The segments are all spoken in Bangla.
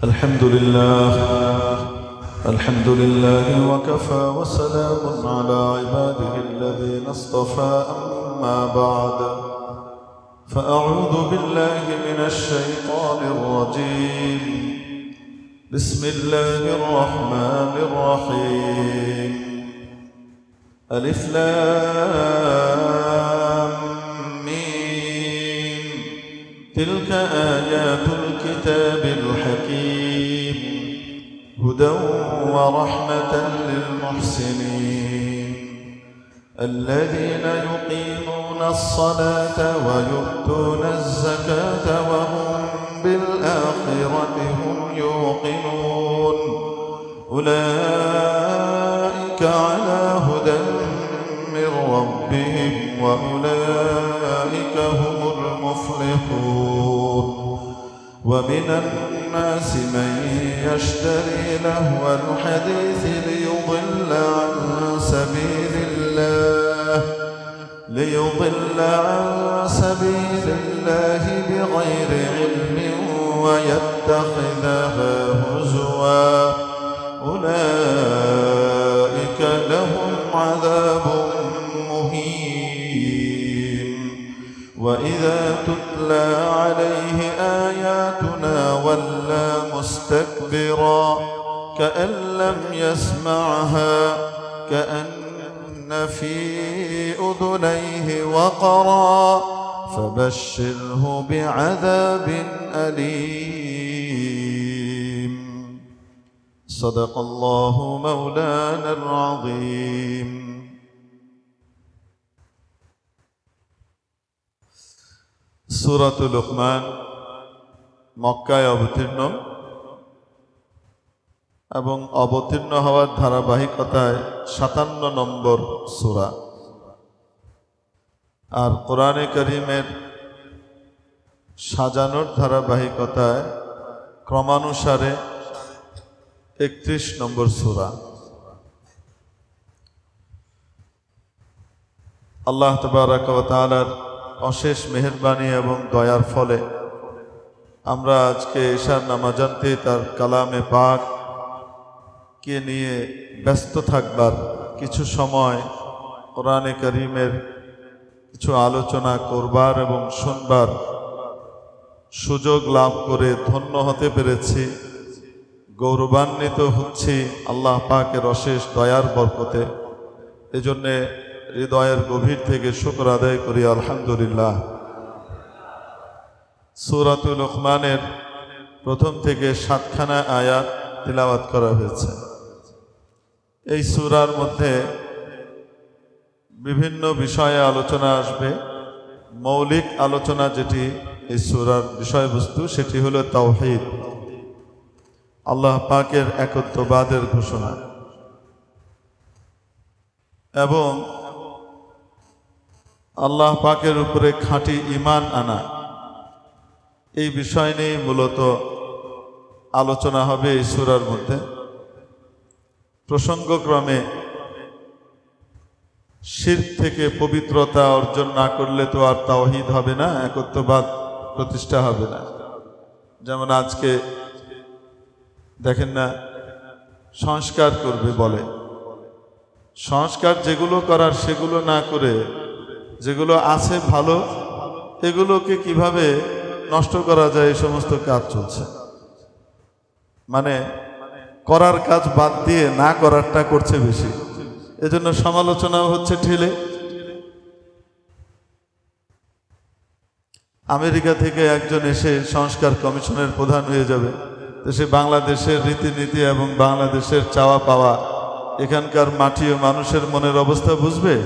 الحمد لله وكفى وسلام على عباده الذين اصطفى أما بعد فأعوذ بالله من الشيطان الرجيم بسم الله الرحمن الرحيم ألف لام ميم تلك آيات الكتاب الحكيم هدى ورحمة للمحسنين الذين يقيمون الصلاة ويؤتون الزكاة وهم بالآخرة هم يوقنون أولئك على هدى من ربهم وأولئك هم المفلحون ومن الناس من يشتري لهو الحديث ليضل عن سبيل الله بغير علم ويتخذها هزوا أولئك لهم عذاب مهين وإذا تتلى عليه آياتنا ولى مستكبرا كأن لم يسمعها كأن في أذنيه وقرا فبشره بعذاب أليم صدق الله مولانا العظيم سورة لقمان মক্কায় অবতীর্ণ এবং অবতীর্ণ হওয়ার ধারাবাহিকতায় 57 নম্বর সূরা আর কোরআনে কারীমের সাজানোর ধারাবাহিকতায় ক্রমানুসারে 31 নম্বর সূরা। আল্লাহ তাবারাক ওয়া তাআলার অশেষ মেহেরবানি এবং দয়ার ফলে আমরা আজকে ঈশার নামাজান্তে তার কালামে পাক কে নিয়ে ব্যস্ত থাকবার কিছু সময় কোরআনে কারীমের কিছু আলোচনা করবার এবং শুনবার সুযোগ লাভ করে ধন্য হতে পেরেছি। গৌরবান্বিত হচ্ছি আল্লাহ পাকের অশেষ দয়ার বরকতে। এজন্যে হৃদয়ের গভীর থেকে শুকর আদায় করি আলহামদুলিল্লাহ। সূরাতুল লুকমানের প্রথম থেকে 7খানা আয়াত তিলাওয়াত করা হয়েছে। এই সূরার মধ্যে বিভিন্ন বিষয়ে আলোচনা আসবে। মৌলিক আলোচনা যেটি এই সূরার বিষয়বস্তু সেটি হলো তাওহীদ, আল্লাহ পাকের একত্ববাদের ঘোষণা এবং আল্লাহ পাকের উপরে খাঁটি ঈমান আনা। এই বিষয় নিয়ে মূলত আলোচনা হবে এই সূরার মধ্যে। প্রসঙ্গক্রমে শিরক থেকে পবিত্রতা অর্জন না করলে তো আর তাওহীদ হবে না, একত্ববাদ প্রতিষ্ঠা হবে না। যেমন আজকে দেখেন না, সংস্কার করবে বলে, সংস্কার যেগুলো করার সেগুলো না করে যেগুলো আছে ভালো এগুলোকে কিভাবে নষ্ট করা যায় এই সমস্ত কাজ চলছে। মানে করার কাজ বাদ দিয়ে না করারটা করছে বেশি, এজন্য সমালোচনাও হচ্ছে ঠেলে। আমেরিকা থেকে একজন এসে সংস্কার কমিশনের প্রধান হয়ে যাবে, তো সে বাংলাদেশের রীতিনীতি এবং বাংলাদেশের চাওয়া পাওয়া, এখানকার মাটি ও মানুষের মনের অবস্থা বুঝবে?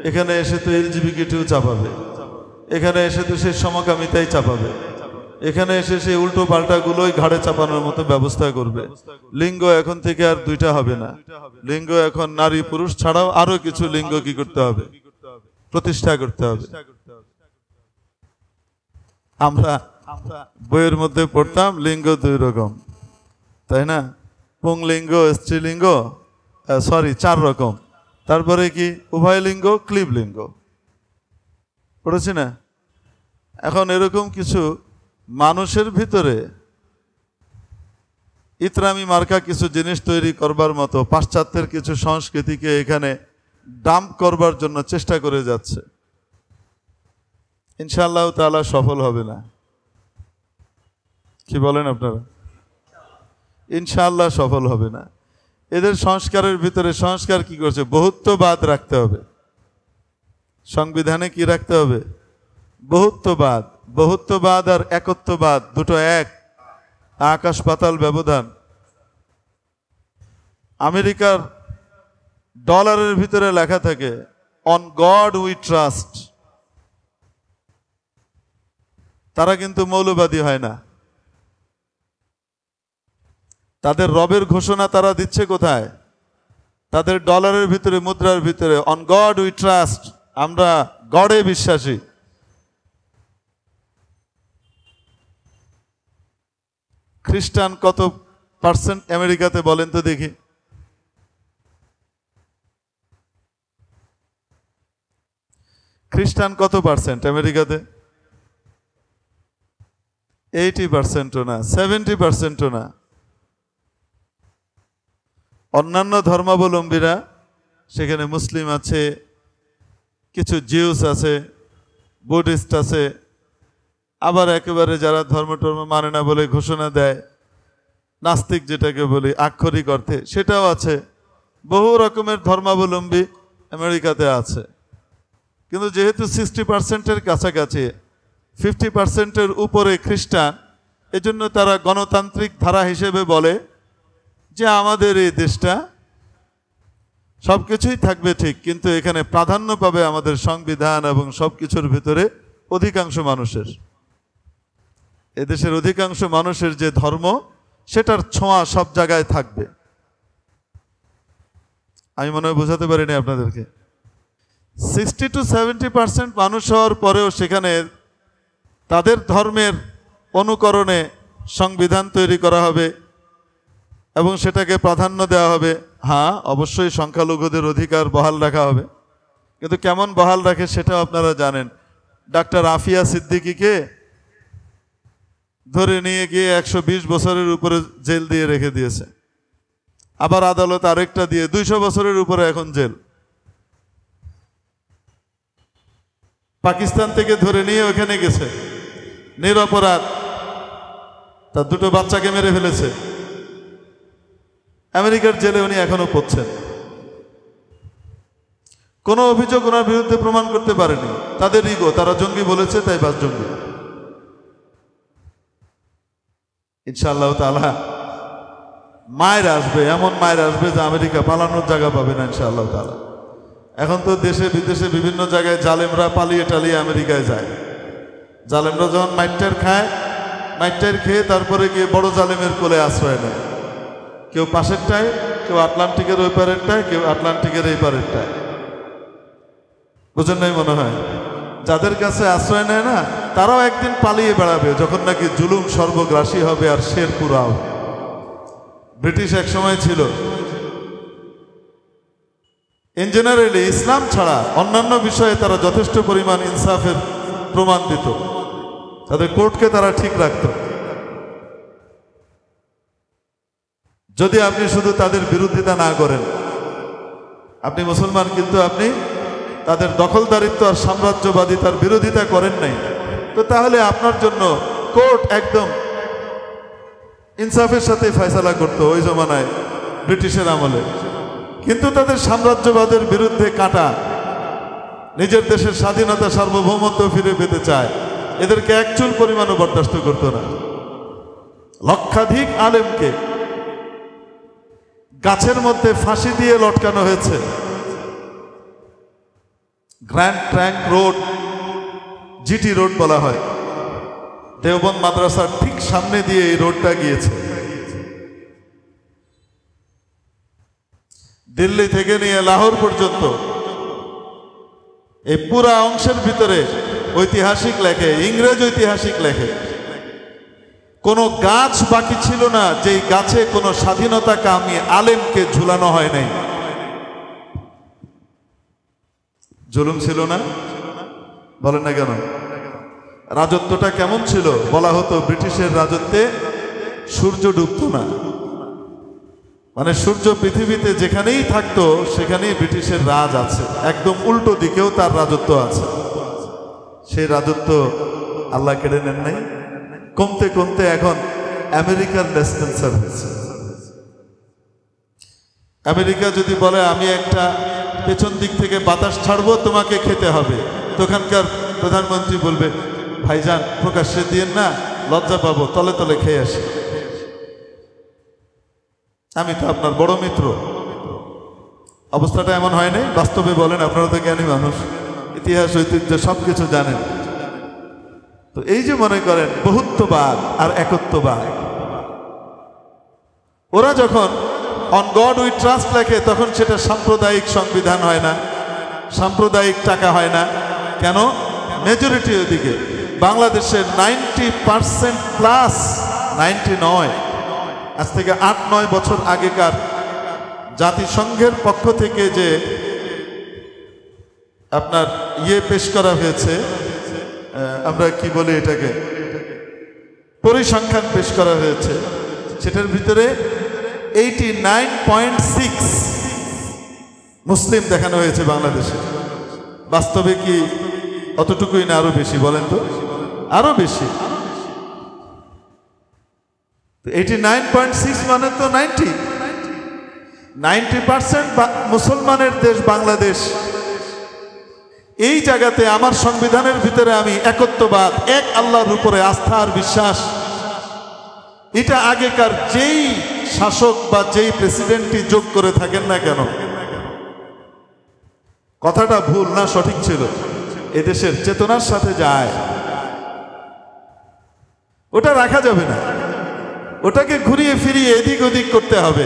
এখানে এসে তো এলজিবিটিও চাপাবে, এখানে এসে তো সে সমকামিতাই চাপাবে, এখানে এসে সে উল্টো পাল্টাগুলোই ঘাড়ে চাপানোর মতো ব্যবস্থা করবে। লিঙ্গ এখন থেকে আর 2টা হবে না, লিঙ্গ এখন নারী পুরুষ ছাড়াও আরো কিছু লিঙ্গ কি করতে হবে? প্রতিষ্ঠা করতে হবে। আমরা বইয়ের মধ্যে পড়তাম লিঙ্গ 2 রকম, তাই না? পুংলিঙ্গ, স্ত্রীলিঙ্গ, 4 রকম। তারপরে কি উভয় লিঙ্গ, ক্লীব লিঙ্গ পড়েছি না? এখন এরকম কিছু মানুষের ভিতরে ইতরামি মার্কা কিছু জিনিস তৈরি করবার মতো পাশ্চাত্যের কিছু সংস্কৃতিকে এখানে ডাম্প করবার জন্য চেষ্টা করে যাচ্ছে। ইনশাআল্লাহ তাআলা সফল হবে না। কি বলেন আপনারা? ইনশাআল্লাহ সফল হবে না। এদের সংস্কারের ভিতরে সংস্কার কি করছে? বহুত্ববাদ রাখতে হবে। সংবিধানে কি রাখতে হবে? বহুত্ববাদ। বহুত্ববাদ আর একত্ববাদ দুটো এক, আকাশ পাতাল ব্যবধান। আমেরিকার ডলারের ভিতরে লেখা থাকে অন গড উই ট্রাস্ট। তারা কিন্তু মৌলবাদী হয় না। তাদের রবের ঘোষণা তারা দিচ্ছে কোথায়? তাদের ডলারের ভিতরে, মুদ্রার ভিতরে অন গড উই ট্রাস্ট, আমরা গডে বিশ্বাসী। খ্রিস্টান কত পার্সেন্ট আমেরিকাতে বলেন তো দেখি? খ্রিস্টান কত পার্সেন্ট আমেরিকাতে? 80%ও না, 70%ও না। অন্যান্য ধর্মাবলম্বীরা, সেখানে মুসলিম আছে, কিছু জিউস আছে, বুদ্ধিস্ট আছে, আবার একেবারে যারা ধর্ম মানে না বলে ঘোষণা দেয়, নাস্তিক যেটাকে বলি আক্ষরিক অর্থে, সেটাও আছে। বহু রকমের ধর্মাবলম্বী আমেরিকাতে আছে। কিন্তু যেহেতু 60%-এর কাছাকাছি, 50%-এর উপরে খ্রিস্টান, এজন্য তারা গণতান্ত্রিক ধারা হিসেবে বলে যে আমাদের এই দেশটা সব কিছুই থাকবে ঠিক, কিন্তু এখানে প্রাধান্য পাবে আমাদের সংবিধান এবং সব কিছুর ভিতরে অধিকাংশ মানুষের, এদেশের অধিকাংশ মানুষের যে ধর্ম, সেটার ছোঁয়া সব জায়গায় থাকবে। আমি মনে হয় বোঝাতে পারিনি আপনাদেরকে। 60 to 70% মানুষ হওয়ার পরেও সেখানে তাদের ধর্মের অনুকরণে সংবিধান তৈরি করা হবে এবং সেটাকে প্রাধান্য দেওয়া হবে। হ্যাঁ, অবশ্যই সংখ্যালঘুদের অধিকার বহাল রাখা হবে, কিন্তু কেমন বহাল রাখে সেটাও আপনারা জানেন। ডাক্তার আফিয়া সিদ্দিকীকে ধরে নিয়ে গিয়ে 120 বছরের উপরে জেল দিয়ে রেখে দিয়েছে। আবার আদালত আরেকটা দিয়ে 200 বছরের উপরে এখন জেল। পাকিস্তান থেকে ধরে নিয়ে ওখানে গেছে, নিরপরাধ, তার দুটো বাচ্চাকে মেরে ফেলেছে। আমেরিকার জেলে উনি এখনো পড়ছেন। কোনো অভিযোগ ওনার বিরুদ্ধে প্রমাণ করতে পারেনি। তাদের ইগো, তারা জঙ্গি বলেছে তাই বাস জঙ্গি। ইনশাআল্লাহ তাআলা মায়ের আসবে, এমন মায়ের আসবে যে আমেরিকা পালানোর জায়গা পাবে না ইনশাআল্লাহ তাআলা। এখন তো দেশে বিদেশে বিভিন্ন জায়গায় জালেমরা পালিয়ে টালিয়ে আমেরিকায় যায়। জালেমরা যখন মাইটার খায়, মাইটার খেয়ে তারপরে গিয়ে বড় জালেমের কোলে আশ্রয় নেয়। কেউ পাশেরটায়, কেউ আটলান্টিকের ওই পারেরটায়, কেউ আটলান্টিকের এই পারেরটায়। বুঝেন নাই মনে হয়? যাদের কাছে আশ্রয় নেয় না, তারাও একদিন পালিয়ে বেড়াবে যখন নাকি জুলুম সর্বগ্রাসী হবে আর শের পুরাও। ব্রিটিশ এক সময় ছিল, ইন জেনারেলি ইসলাম ছাড়া অন্যান্য বিষয়ে তারা যথেষ্ট পরিমাণ ইনসাফের প্রমাণ দিত, তাদের কোর্টকে তারা ঠিক রাখত। যদি আপনি শুধু তাদের বিরোধিতা না করেন, আপনি মুসলমান কিন্তু আপনি তাদের দখলদারিত্ব আর সাম্রাজ্যবাদিতার বিরোধিতা করেন নাই, তো তাহলে আপনার জন্য কোর্ট একদম ইনসাফের সাথে ফয়সালা করতো ওই জমানায় ব্রিটিশের আমলে। কিন্তু তাদের সাম্রাজ্যবাদের বিরুদ্ধে কাটা, নিজের দেশের স্বাধীনতা সার্বভৌমত্ব ফিরে পেতে চায়, এদেরকে এক চুল পরিমাণও বরদাস্ত করতো না। লক্ষাধিক আলেমকে গাছের মধ্যে ফাঁসি দিয়ে লটকানো হয়েছে। Grand trunk road, GT road বলা হয়, দেওবন্দ মাদ্রাসার ঠিক সামনে দিয়ে এই রোডটা গিয়েছে। দিল্লি থেকে নিয়ে লাহোর পর্যন্ত এই পুরা অংশের ভিতরে ঐতিহাসিক লেখে, ইংরেজ ঐতিহাসিক লেখে, কোনো গাছ বাকি ছিল না যেই গাছে কোনো স্বাধীনতা কামী আলেমকে ঝুলানো হয় নাই। জুলুম ছিল না? বলেন না কেন? রাজত্বটা কেমন ছিল? বলা হতো ব্রিটিশের রাজত্বে সূর্য ডুবতো না, মানে সূর্য পৃথিবীতে যেখানেই থাকতো সেখানেই ব্রিটিশের রাজ আছে, একদম উল্টো দিকেও তার রাজত্ব আছে। সেই রাজত্ব আল্লাহ কেড়ে নেন নাই। কমতে কমতে এখন আমেরিকার লেসপেন্সার হয়েছে। আমেরিকা যদি বলে আমি একটা পেছন দিক থেকে বাতাস ছাড়বো, তোমাকে খেতে হবে, তখনকার প্রধানমন্ত্রী বলবে ভাইজান প্রকাশ্যে দিয়েন না, লজ্জা পাবো, তলে তলে খেয়ে আসি, আমি তো আপনার বড় মিত্র। অবস্থাটা এমন হয় নাই? বাস্তবে বলেন, আপনারা তো জ্ঞানী মানুষ, ইতিহাস ঐতিহ্য সবকিছু জানেন। তো এই যে মনে করেন বহুত্ববাদ আর একত্ববাদ, ওরা যখন অন গড উই ট্রাস্ট লেখে তখন সেটা সাম্প্রদায়িক সংবিধান হয় না, সাম্প্রদায়িক টাকা হয় না। কেন? মেজরিটি ওদিকে। বাংলাদেশের 90% প্লাস, 99, আজ থেকে 8-9 বছর আগেকার জাতিসংঘের পক্ষ থেকে যে আপনার পেশ করা হয়েছে, আমরা কি বলি এটাকে, পরিসংখ্যান পেশ করা হয়েছে, সেটার ভিতরে 89.6 মুসলিম দেখানো হয়েছে বাংলাদেশে। বাস্তবে কি অতটুকুই না আরো বেশি? বলেন তো, আরো বেশি। 89.6 মানে তো 90% মুসলমানের দেশ বাংলাদেশ। এই জায়গাতে আমার সংবিধানের ভিতরে আমি একত্ববাদ, এক আল্লাহর উপরে আস্থা আর বিশ্বাস, এটা আগেকার যেই শাসক বা যেই প্রেসিডেন্টই যোগ করে থাকেন না কেন, কথাটা ভুল না সঠিক ছিল, এদেশের চেতনার সাথে যায়, ওটা রাখা যাবে না, ওটাকে ঘুরিয়ে ফিরিয়ে এদিক ওদিক করতে হবে।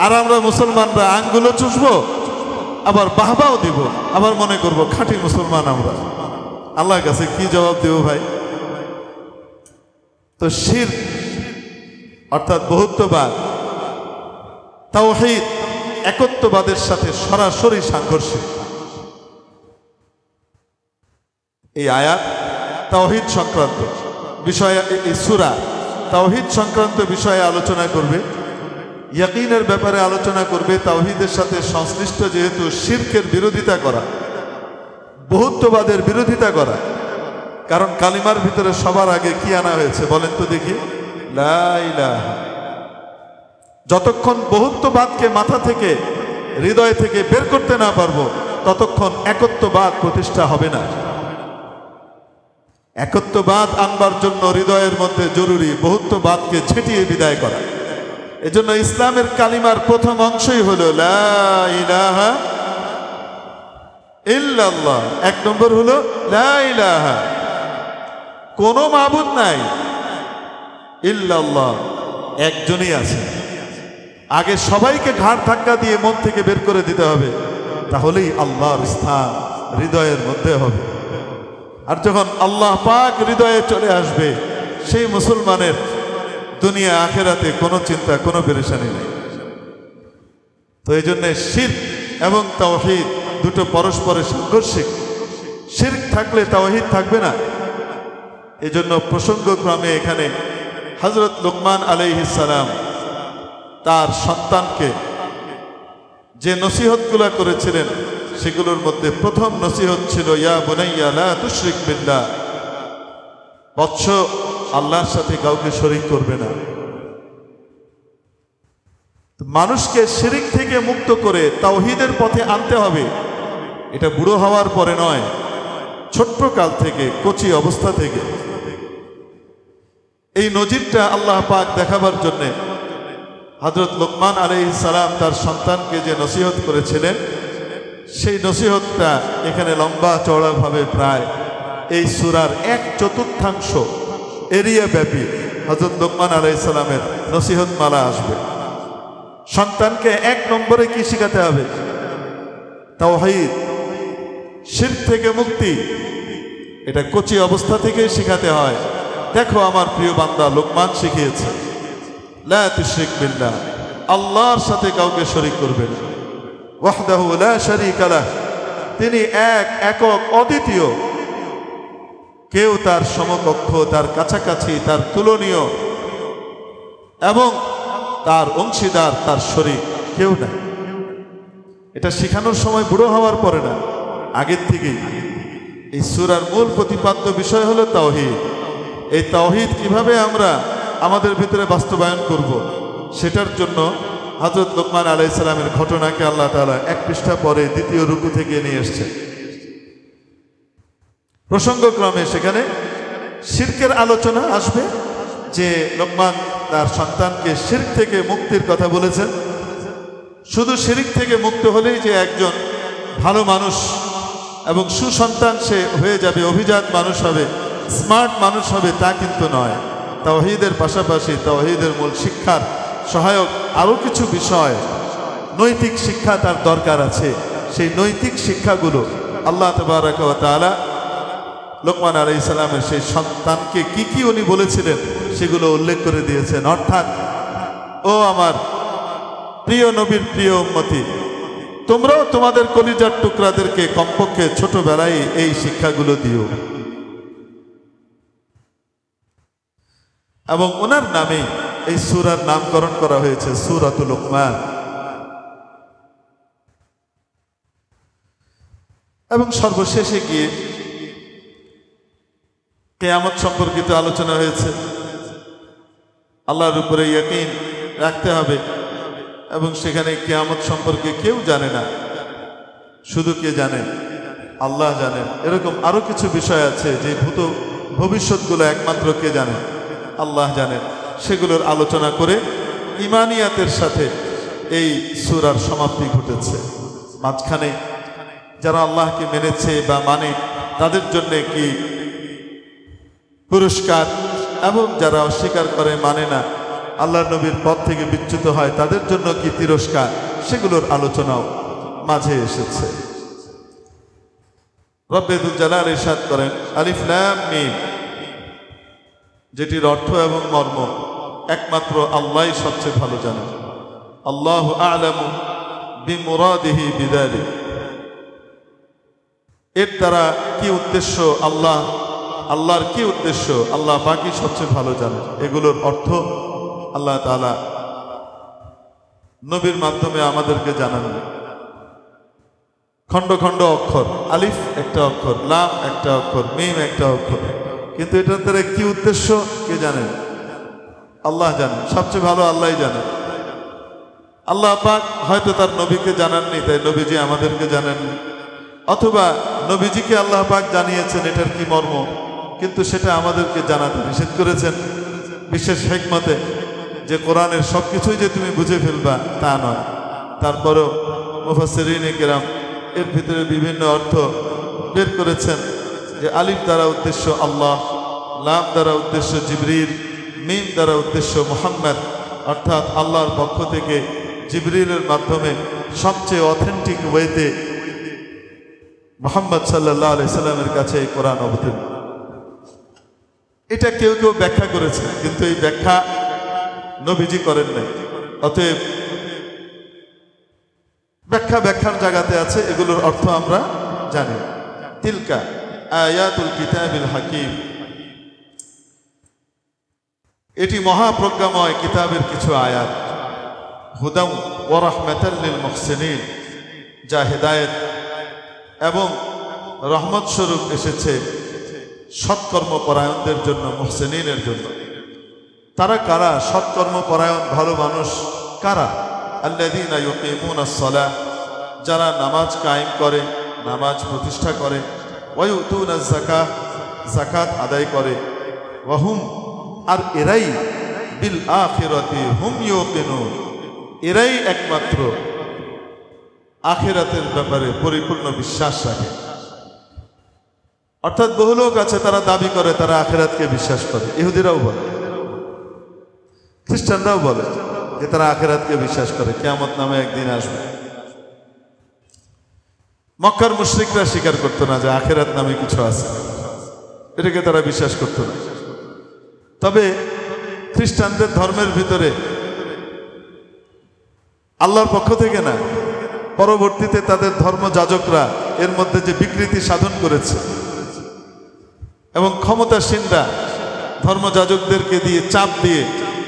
আর আমরা মুসলমানরা আঙ্গুলও চুষবো, আবার বাহবাও দিব, আবার মনে করব খাঁটি মুসলমান আমরা। আল্লাহর কাছে কি জবাব দেব ভাই? তো শিরক অর্থাৎ বহুত্ববাদ, তাওহীদ একত্ববাদের সাথে সরাসরি সাংঘর্ষিক। এই আয়াত তাওহীদ সংক্রান্ত বিষয়ে, এই সূরা তাওহীদ সংক্রান্ত বিষয়ে আলোচনা করবে, ইয়াকিনের ব্যাপারে আলোচনা করবে। তাওহীদের সাথে সংশ্লিষ্ট যেহেতু শিরকের বিরোধিতা করা, বহুত্ববাদের বিরোধিতা করা, কারণ কালিমার ভিতরে সবার আগে কি আনা হয়েছে বলেন তো দেখি? লা ইলাহা। যতক্ষণ বহুত্ববাদকে মাথা থেকে, হৃদয় থেকে বের করতে না পারবো, ততক্ষণ একত্ববাদ প্রতিষ্ঠা হবে না। একত্ববাদ আনবার জন্য হৃদয়ের মধ্যে জরুরি বহুত্ববাদকে ছেটিয়ে বিদায় করা। এজন্য ইসলামের কালিমার প্রথম অংশই হলো লা ইলাহা ইল্লাল্লাহ। 1 নম্বর হলো লা ইলাহা, কোনো মাবুদ নাই, ইল্লাল্লাহ, একজনই আছে। আগে সবাইকে ঘাড় ধাক্কা দিয়ে মন থেকে বের করে দিতে হবে, তাহলেই আল্লাহর স্থান হৃদয়ের মধ্যে হবে। আর যখন আল্লাহ পাক হৃদয়ে চলে আসবে, সেই মুসলমানের দুনিয়া আখেরাতে কোনো চিন্তা, কোনো পেরেশানি নেই। তো এই জন্য শিরক এবং তাওহীদ দুটো পরস্পরের সাংঘর্ষিক। শিরক থাকলে তাওহীদ থাকবে না। এই জন্য প্রসঙ্গক্রমে এখানে হযরত লুকমান আলাইহিস সালাম তার সন্তানকে যে নসিহতগুলো করেছিলেন, সেগুলোর মধ্যে প্রথম নসিহত ছিল ইয়া বুনাইয়া লা তুশরিক বিল্লাহ, বৎস আল্লাহর সাথে কাউকে শরীক করবে না। মানুষকে শিরক থেকে মুক্ত করে তাওহীদের পথে আনতে হবে। এটা বুড়ো হওয়ার পরে নয়, ছোট্ট কাল থেকে, কচি অবস্থা থেকে। এই নজিরটা আল্লাহ পাক দেখাবার জন্যে হযরত লুকমান আলাইহিস সালাম তার সন্তানকে যে নসিহত করেছিলেন, সেই নসিহতটা এখানে লম্বা চওড়াভাবে প্রায় এই সূরার 1/4 এরিয়া ব্যাপী হযরত লুকমান আলাইহিস সালামের নসিহত মালা আসবে। সন্তানকে 1 নম্বরে কি শিখাতে হবে? তাওহীদ, শিরক থেকে মুক্তি। এটা কচি অবস্থা থেকেই শিখাতে হয়। দেখো আমার প্রিয় বান্দা লুকমান শিখিয়েছে লা তুশরিক বিল্লাহ, আল্লাহর সাথে কাউকে শরীক করবে না। ওয়াহদাহু লা শারীকা লাহ, তিনি একক অদ্বিতীয়, কেউ তার সমকক্ষ, তার কাছাকাছি, তার তুলনীয় এবং তার অংশীদার, তার শরীক কেউ নাই। এটা শেখানোর সময় বুড়ো হওয়ার পরে না, আগের থেকেই। এই সূরার মূল প্রতিপাদ্য বিষয় হলো তাওহীদ। এই তাওহীদ কিভাবে আমরা আমাদের ভিতরে বাস্তবায়ন করব, সেটার জন্য হযরত লোকমান আলাইহিস সালামের ঘটনাকে আল্লাহ তাআলা এক পৃষ্ঠা পরে দ্বিতীয় রুকু থেকে নিয়ে এসেছে। প্রসঙ্গক্রমে সেখানে শিরকের আলোচনা আসবে, যে লোকমান তার সন্তানকে শিরক থেকে মুক্তির কথা বলেছেন। শুধু শিরক থেকে মুক্ত হলেই যে একজন ভালো মানুষ এবং সুসন্তান সে হয়ে যাবে, অভিজাত মানুষ হবে, স্মার্ট মানুষ হবে, তা কিন্তু নয়। তাওহীদের পাশাপাশি তাওহীদের মূল শিক্ষার সহায়ক আরও কিছু বিষয়, নৈতিক শিক্ষা তার দরকার আছে। সেই নৈতিক শিক্ষাগুলো আল্লাহ তাবারাকা ওয়া তাআলা লোকমান আলাইহিস সালামের সেই সন্তানকে কি কি উনি বলেছিলেন সেগুলো উল্লেখ করে দিয়েছেন। অর্থাৎ, ও আমার প্রিয় নবীর প্রিয় উম্মতি, তোমরাও তোমাদের কলিজার টুকরাদেরকে কমপক্ষে ছোটবেলায় এই শিক্ষাগুলো দিও। এবং ওনার নামে এই সূরার নামকরণ করা হয়েছে সূরাতুল লোকমান। এবং সর্বশেষে গিয়ে কিয়ামত সম্পর্কিত আলোচনা হয়েছে। আল্লাহর উপরে ইয়াকিন রাখতে হবে এবং সেখানে কিয়ামত সম্পর্কে কেউ জানে না, শুধু কে জানেন? আল্লাহ জানেন। এরকম আরো কিছু বিষয় আছে যে ভবিষ্যৎগুলো একমাত্র কে জানেন? আল্লাহ জানেন। সেগুলোর আলোচনা করে ইমানিয়াতের সাথে এই সূরার সমাপ্তি ঘটেছে। মাঝখানে যারা আল্লাহকে মেনেছে বা মানে তাদের জন্য কি পুরস্কার, এবং যারা অস্বীকার করে, মানে না, আল্লাহ নবীর পথ থেকে বিচ্যুত হয়, তাদের জন্য কি তিরস্কার, সেগুলোর আলোচনাও মাঝে এসেছে। রব্বে যুল জালাল ইরশাদ করেন, আলিফ লাম মিম, যেটির অর্থ এবং মর্ম একমাত্র আল্লাহই সবচেয়ে ভালো জানেন। আল্লাহু আ'লামু বিমুরাদিহি বিযালিক, এর দ্বারা কি উদ্দেশ্য, আল্লাহর কি উদ্দেশ্য, আল্লাহ পাকই সবচেয়ে ভালো জানেন। এগুলোর অর্থ আল্লাহ তাআলা নবীর মাধ্যমে আমাদেরকে জানান। খণ্ড খণ্ড অক্ষর, আলিফ একটা অক্ষর, লাম একটা অক্ষর, মিম একটা অক্ষর, কিন্তু এটার দ্বারা কি উদ্দেশ্য কে জানেন? আল্লাহ জানেন। সবচেয়ে ভালো আল্লাহই জানেন। আল্লাহ পাক হয়তো তার নবীকে জানাননি, তাই নবীজি আমাদেরকে জানেননি, অথবা নবীজিকে আল্লাহ পাক জানিয়েছেন এটার কি মর্ম, কিন্তু সেটা আমাদেরকে জানাতে নিষেধ করেছেন বিশেষ হিকমতে, যে কোরআনের সব কিছুই যে তুমি বুঝে ফেলবা তা নয়। তারপরেও মুফাসসিরিনে কেরাম এর ভিতরে বিভিন্ন অর্থ বের করেছেন, যে আলিফ দ্বারা উদ্দেশ্য আল্লাহ, লাম দ্বারা উদ্দেশ্য জিবরিল, মিম দ্বারা উদ্দেশ্য মুহাম্মদ, অর্থাৎ আল্লাহর পক্ষ থেকে জিবরিলের মাধ্যমে সবচেয়ে অথেন্টিক ওয়েতে মুহাম্মদ সাল্লাল্লাহু আলাইহি সাল্লামের কাছে এই কোরআন অবতীর্ণ। এটা কেউ কেউ ব্যাখ্যা করেছে, কিন্তু এই ব্যাখ্যা নবীজি করেন নাই। অতএব ব্যাখ্যার জায়গাতে আছে, এগুলোর অর্থ আমরা জানি। তিলকা আয়াতুল কিতাবিল হাকিম, এটি মহাপ্রজ্ঞাময় কিতাবের কিছু আয়াত। হুদাম ওয়া রাহমাতাল লিল মুহসিনিন, যা হেদায়েত এবং রহমত স্বরূপ এসেছে সৎকর্মপরায়ণদের জন্য, মুহসিনিনের জন্য। তারা কারা? সৎকর্মপরায়ণ ভালো মানুষ কারা? আল্লাযীনা ইউকিমুনাস সালাহ, যারা নামাজ কায়েম করে, নামাজ প্রতিষ্ঠা করে, ওয়া ইউতুনাজ যাকাহ, যাকাত আদায় করে, ওয়া হুম, আর এরাই বিল আখিরাতি হুম ইউকিনুন, এরাই একমাত্র আখিরাতের ব্যাপারে পরিপূর্ণ বিশ্বাস রাখে। অর্থাৎ বহু লোক আছে তারা দাবি করে তারা আখিরাতকে বিশ্বাস করে। ইহুদিরাও বলে, খ্রিস্টানরাও বলে যে তারা আখিরাতকে বিশ্বাস করে, কিয়ামত নামে একদিন আসবে। মক্কার মুশরিকরা স্বীকার করতো না যে আখিরাত নামে কিছু আছে, এটাকে তারা বিশ্বাস করতো না। তবে খ্রিস্টানদের ধর্মের ভিতরে আল্লাহর পক্ষ থেকে না, পরবর্তীতে তাদের ধর্মযাজকরা এর মধ্যে যে বিকৃতি সাধন করেছে এবং ক্ষমতাসীনরা ধর্মযাজকদেরকে দিয়ে চাপ দিয়ে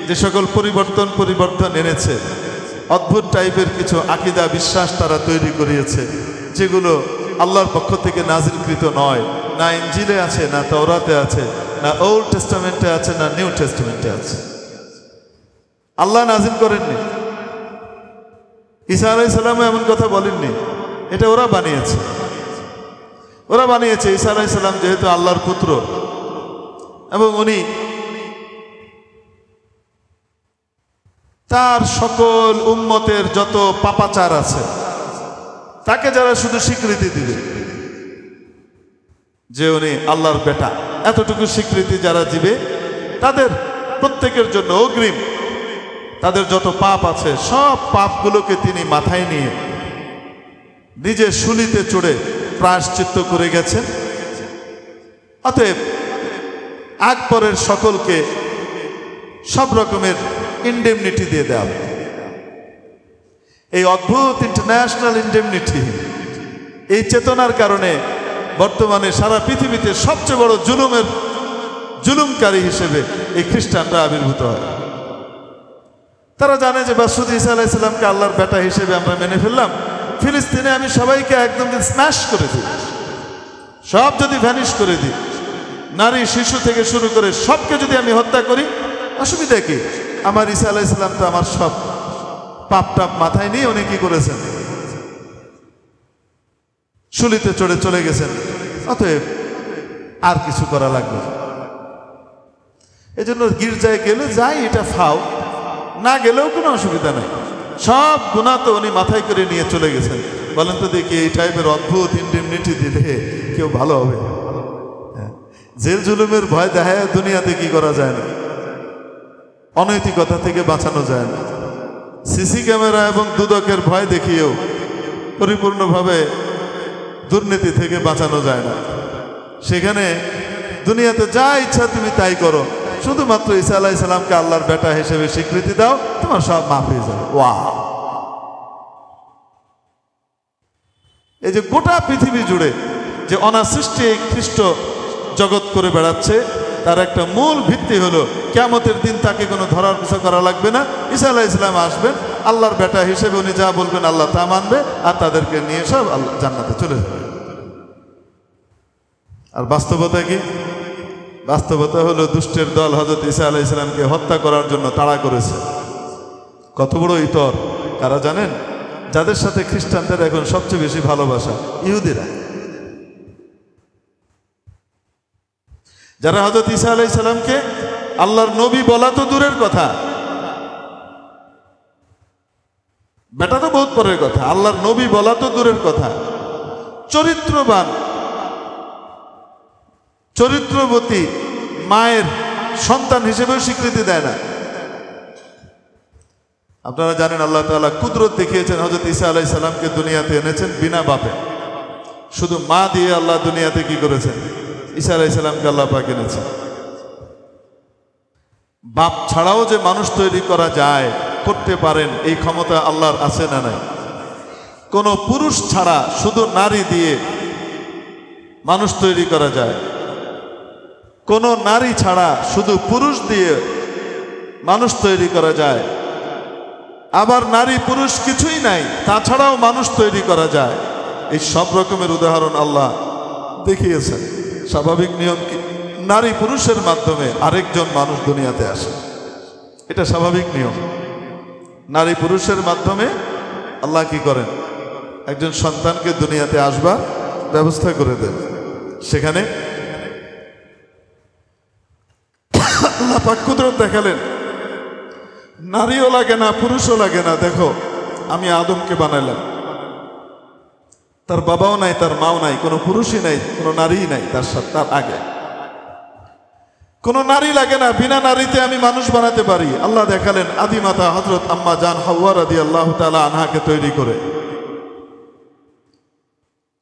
যে সকল পরিবর্তন এনেছে, অদ্ভুত টাইপের কিছু আকীদা বিশ্বাস তারা তৈরি করিয়েছে, যেগুলো আল্লাহর পক্ষ থেকে নাজিলকৃত নয়। না ইনজিলে আছে, না তাওরাতে আছে, না ওল্ড টেস্টামেন্টে আছে, না নিউ টেস্টামেন্টে আছে। আল্লাহ নাজিল করেননি। ঈসা আলাইহিস সালামও এমন কথা বলেননি। এটা ওরা বানিয়েছে। ঈসা আলাইহিস সালাম যেহেতু আল্লাহর পুত্র এবং উনি তার সকল উম্মতের যত পাপাচার আছে তাকে যারা শুধু স্বীকৃতি দিবে যে উনি আল্লাহর বেটা, এতটুকু স্বীকৃতি যারা দিবে তাদের প্রত্যেকের জন্য অগ্রিম তাদের যত পাপ আছে সব পাপগুলোকে তিনি মাথায় নিয়ে নিজে শুলিতে চড়ে প্রায়শ্চিত্ত করে গেছেন। অতএব আগ পরের সকলকে সব রকমের ইন্ডেমনিটি দিয়ে দেওয়া। এই অদ্ভুত ইন্টারন্যাশনাল ইন্ডেমনিটি, এই চেতনার কারণে বর্তমানে সারা পৃথিবীতে সবচেয়ে বড় জুলুমকারী হিসেবে এই খ্রিস্টানরা আবির্ভূত হয়। তারা জানে যে মাসউদ ঈসা আলাইহিস সালামকে আল্লাহর বেটা হিসেবে আমরা মেনে ফেললাম, ফিলিস্তিনে আমি সবাইকে একদম স্ম্যাশ করে দিই, সব যদি ভ্যানিশ করে দিই, নারী শিশু থেকে শুরু করে সবকে যদি আমি হত্যা করি, অসুবিধা কি? আমার ঈসা আলাইহিস সালাম তো আমার সব পাপ টাপ মাথায় নিয়ে উনি কি করেছেন? শুলিতে চড়ে চলে গেছেন। অতএব আর কিছু করা লাগবে। এই জন্য গির্জায় গেলে যাই, এটা ফাও, না গেলেও কোনো অসুবিধা নেই। সব গুনাহ তো উনি মাথায় করে নিয়ে চলে গেছেন। বলেন তো দেখি, এই টাইপের অদ্ভুত ইন্ডেমনিটি দিলে কেউ ভালো হবে? জেল জুলুমের ভয় দেখায় দুনিয়াতে কি করা যায় না, অনৈতিকতা থেকে বাঁচানো যায় না। সিসি ক্যামেরা এবং দুদকের ভয় দেখিয়েও পরিপূর্ণভাবে দুর্নীতি থেকে বাঁচানো যায় না। সেখানে দুনিয়াতে যা ইচ্ছা তুমি তাই করো, শুধুমাত্র ঈসা আলাইহিস সালামকে আল্লাহর বেটা হিসেবে স্বীকৃতি দাও, তোমার সব মাফ হয়ে যাবে। ওয়াও! এই যে গোটা পৃথিবী জুড়ে যে অনাসৃষ্টি খ্রিস্ট জগৎ করে বেড়াচ্ছে, তার একটা মূল ভিত্তি হলো কিয়ামতের দিন তাকে কোনো ধরার কিছু করা লাগবে না। ঈসা আলাইহিস সালাম আসবেন, আল্লাহর বেটা হিসেবে উনি যা বলবেন আল্লাহ তা মানবে, আর তাদেরকে নিয়ে সব জান্নাতে চলে যাবে। আর বাস্তবতা কি? বাস্তবতা হলো দুষ্টের দল হযরত ঈসা আলাইহিস সালামকে হত্যা করার জন্য তাড়া করেছে। কত বড় ইতর কারা জানেন? যাদের সাথে খ্রিস্টানদের এখন সবচেয়ে বেশি ভালোবাসা, ইহুদিরা। যারা হযরত ঈসা আলাইহিস সালামকে আল্লাহর নবী বলা তো দূরের কথা, বেটা তো বহুত পরের কথা, আল্লাহর নবী বলা তো দূরের কথা, চরিত্রবান চরিত্রবতী মায়ের সন্তান হিসেবেও স্বীকৃতি দেয় না। আপনারা জানেন আল্লাহ তাআলা কুদরত দেখিয়েছেন, হযরত ঈসা আলাইহিস সালামকে দুনিয়াতে এনেছেন বিনা বাপে, শুধু মা দিয়ে আল্লাহ দুনিয়াতে কি করেছেন? ঈসা আলাইহিস সালামকে আল্লাহ পাক এনেছেন। বাপ ছাড়াও যে মানুষ তৈরি করা যায়, করতে পারেন, এই ক্ষমতা আল্লাহর আছে না নাই? কোন পুরুষ ছাড়া শুধু নারী দিয়ে মানুষ তৈরি করা যায়, কোন নারী ছাড়া শুধু পুরুষ দিয়ে মানুষ তৈরি করা যায়, আবার নারী পুরুষ কিছুই নাই তাছাড়াও মানুষ তৈরি করা যায়। এই সব রকমের উদাহরণ আল্লাহ দেখিয়েছেন। স্বাভাবিক নিয়ম কি? নারী পুরুষের মাধ্যমে আরেকজন মানুষ দুনিয়াতে আসে, এটা স্বাভাবিক নিয়ম। নারী পুরুষের মাধ্যমে আল্লাহ কি করেন? একজন সন্তানকে দুনিয়াতে আসবার ব্যবস্থা করে দেন। সেখানে আল্লাহ পাক কুদরত দেখালেন, নারীও লাগে না পুরুষও লাগে না। দেখো, আমি আদমকে বানাইলাম, তার বাবাও নাই, তার মাও নাই, কোনো পুরুষই নাই, কোনো নারীই নাই তার সাথে, তার আগে কোনো নারী লাগে না। বিনা নারীতে আমি মানুষ বানাতে পারি। আল্লাহ দেখালেন আদিমাতা হযরত আম্মা জান হাওয়া রাদিয়াল্লাহু তাআলা আনহাকে তৈরি করে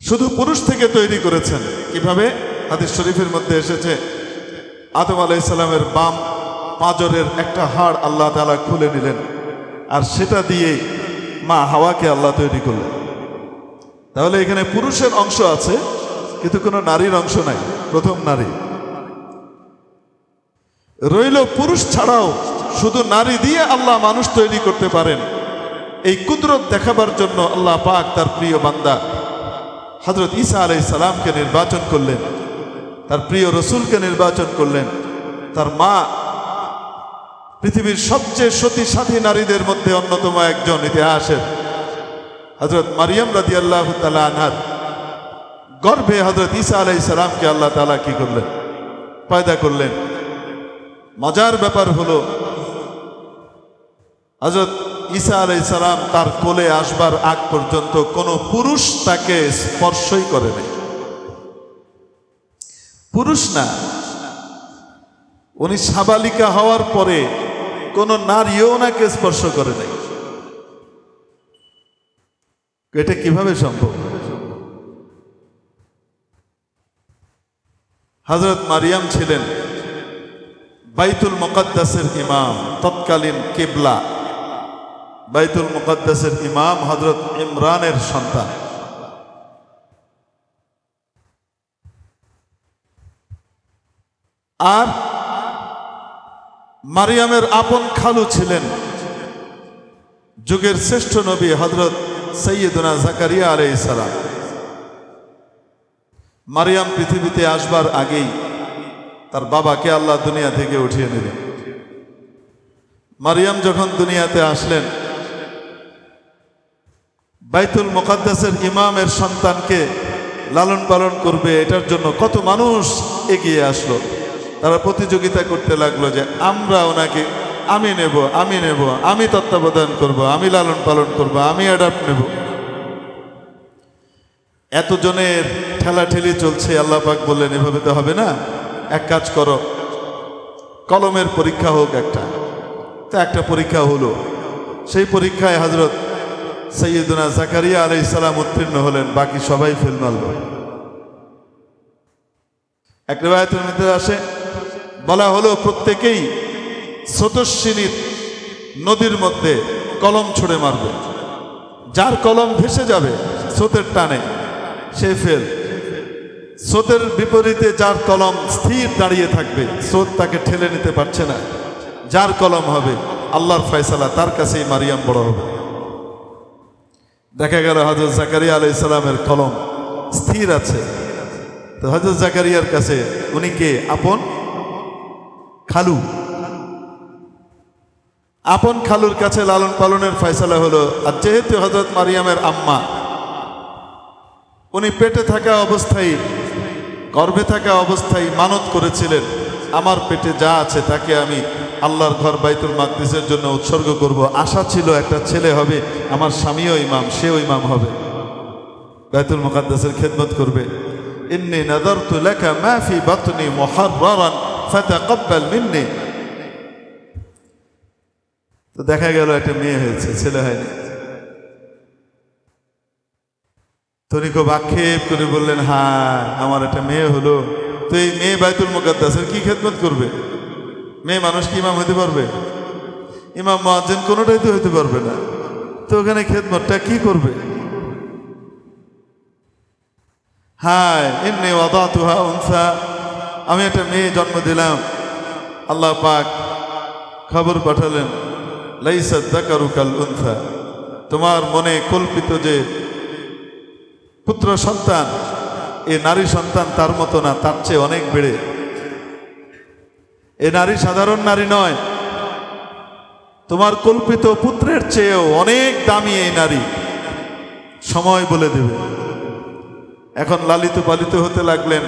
শুধু পুরুষ থেকে তৈরি করেছেন। কিভাবে? হাদিস শরীফের মধ্যে এসেছে, আদম আলাইহিস সালামের বাম পাঁজরের একটা হাড় আল্লাহ তাআলা খুলে নিলেন, আর সেটা দিয়ে মা হাওয়াকে আল্লাহ তৈরি করলেন। তাহলে এখানে পুরুষের অংশ আছে কিন্তু কোনো নারীর অংশ নাই। প্রথম নারী রইল পুরুষ ছাড়াও শুধু নারী দিয়ে আল্লাহ মানুষ তৈরি করতে পারেন, এই কুদরত দেখাবার জন্য আল্লাহ পাক তার প্রিয় বান্দা হযরত ঈসা আলাইহিস সালামকে নির্বাচন করলেন, তার প্রিয় রসুলকে নির্বাচন করলেন। তার মা পৃথিবীর সবচেয়ে সতী সাথী নারীদের মধ্যে অন্যতম একজন ইতিহাসের হযরত মারিয়াম রাদিয়াল্লাহু তাআলা আনহার গর্ভে হযরত ঈসা আলাইহিস সালামকে আল্লাহ তাআলা কি করলেন? পয়দা করলেন। মজার ব্যাপার হলো হযরত ঈসা আলাইহিস সালাম তার কোলে আসবার আগ পর্যন্ত কোনো পুরুষ তাকে স্পর্শই করে নাই। পুরুষ না, উনি সাবালিকা হওয়ার পরে কোনো নারীও ওনাকে স্পর্শ করে নাই। এটা কিভাবে সম্ভব? হযরত মারিয়াম ছিলেন বাইতুল মুকাদ্দাসের ইমাম, তৎকালীন কিবলা বাইতুল মুকাদ্দাসের ইমাম হযরত ইমরানের সন্তান। আর মারিয়ামের আপন খালু ছিলেন যুগের শ্রেষ্ঠ নবী হযরত সাইয়্যিদুনা জাকারিয়া আলাইহিস সালাম। মারিয়াম পৃথিবীতে আসবার আগেই তার বাবাকে আল্লাহ দুনিয়া থেকে উঠিয়ে নিলেন। মারিয়াম যখন দুনিয়াতে আসলেন, বাইতুল মুকাদ্দাসের ইমামের সন্তানকে লালন পালন করবে, এটার জন্য কত মানুষ এগিয়ে আসলো। তারা প্রতিযোগিতা করতে লাগলো যে আমরা ওনাকে আমি নেব, আমি তত্ত্বাবধান করব, আমি লালন পালন করব, আমি অ্যাডাপ্ট নেব। এতজনের ঠেলাঠেলি চলছে। আল্লাহ পাক বললেন এভাবে তো হবে না, এক কাজ করো, কলমের পরীক্ষা হোক একটা। তো একটা পরীক্ষা হলো। সেই পরীক্ষায় হযরত সাইয়্যিদুনা জাকারিয়া আলাইহিস সালাম উত্তীর্ণ হলেন, বাকি সবাই ফেল মারল। এক রিওয়ায়াতের মধ্যে আসে, বলা হলো প্রত্যেকেই স্রোতস্বিনীর নদীর মধ্যে কলম ছুঁড়ে মারবে, যার কলম ভেসে যাবে স্রোতের টানে সে ফেল। স্রোতের বিপরীতে যার কলম স্থির দাঁড়িয়ে থাকবে, স্রোত তাকে ঠেলে নিতে পারছে না, যার কলম হবে আল্লাহর ফয়সালা, তার কাছেই মারিয়াম বড় হবে। দেখা গেল হযরত জাকারিয়া আলাইহিস সালামের কলম স্থির আছে। তো হযরত জাকারিয়ার কাছে উনি কে? আপন খালু। আপন খালুর কাছে লালন পালনের ফয়সালা হলো। আর যেহেতু হযরত মারিয়ামের আম্মা উনি পেটে থাকা অবস্থায়, গর্ভে থাকা অবস্থায় মানত করেছিলেন, আমার পেটে যা আছে তাকে আমি আল্লাহর ঘর বাইতুল মাকদিসের জন্য উৎসর্গ করব। আশা ছিল একটা ছেলে হবে, আমার স্বামীও ইমাম, সেও ইমাম হবে, বাইতুল মুকাদ্দাসের খেদমত করবে। ইন্নী নাযারতু লাকা মা ফি বাতনি মুহাররারান ফাতাকাব্বাল মিন্নি। তো দেখা গেল একটা মেয়ে হয়েছে, ছেলে হয়নি। তিনি খুব আক্ষেপ করে বললেন, হ্যাঁ আমার একটা মেয়ে হলো, তো এই মেয়ে বাইতুল মুকাদ্দাসের কি খেদমত করবে? মেয়ে মানুষ কি ইমাম হতে পারবে? ইমাম মুয়াজ্জিন কোনোটাই তো হতে পারবে না, তো ওখানে খেদমতটা কি করবে? হ্যাঁ, ইন্নী ওয়াদাতুহা উনসা, আমি একটা মেয়ে জন্ম দিলাম। আল্লাহ পাক খবর পাঠালেন, লাইসা যাকারু কাল উনসা, তোমার মনে কল্পিত যে পুত্র সন্তান, এ নারী সন্তান তার মতো না, তার চেয়ে অনেক বেড়ে। এ নারী সাধারণ নারী নয়, তোমার কল্পিত পুত্রের চেয়েও অনেক দামি এই নারী, সময় বলে দেবে। এখন লালিত পালিত হতে লাগলেন।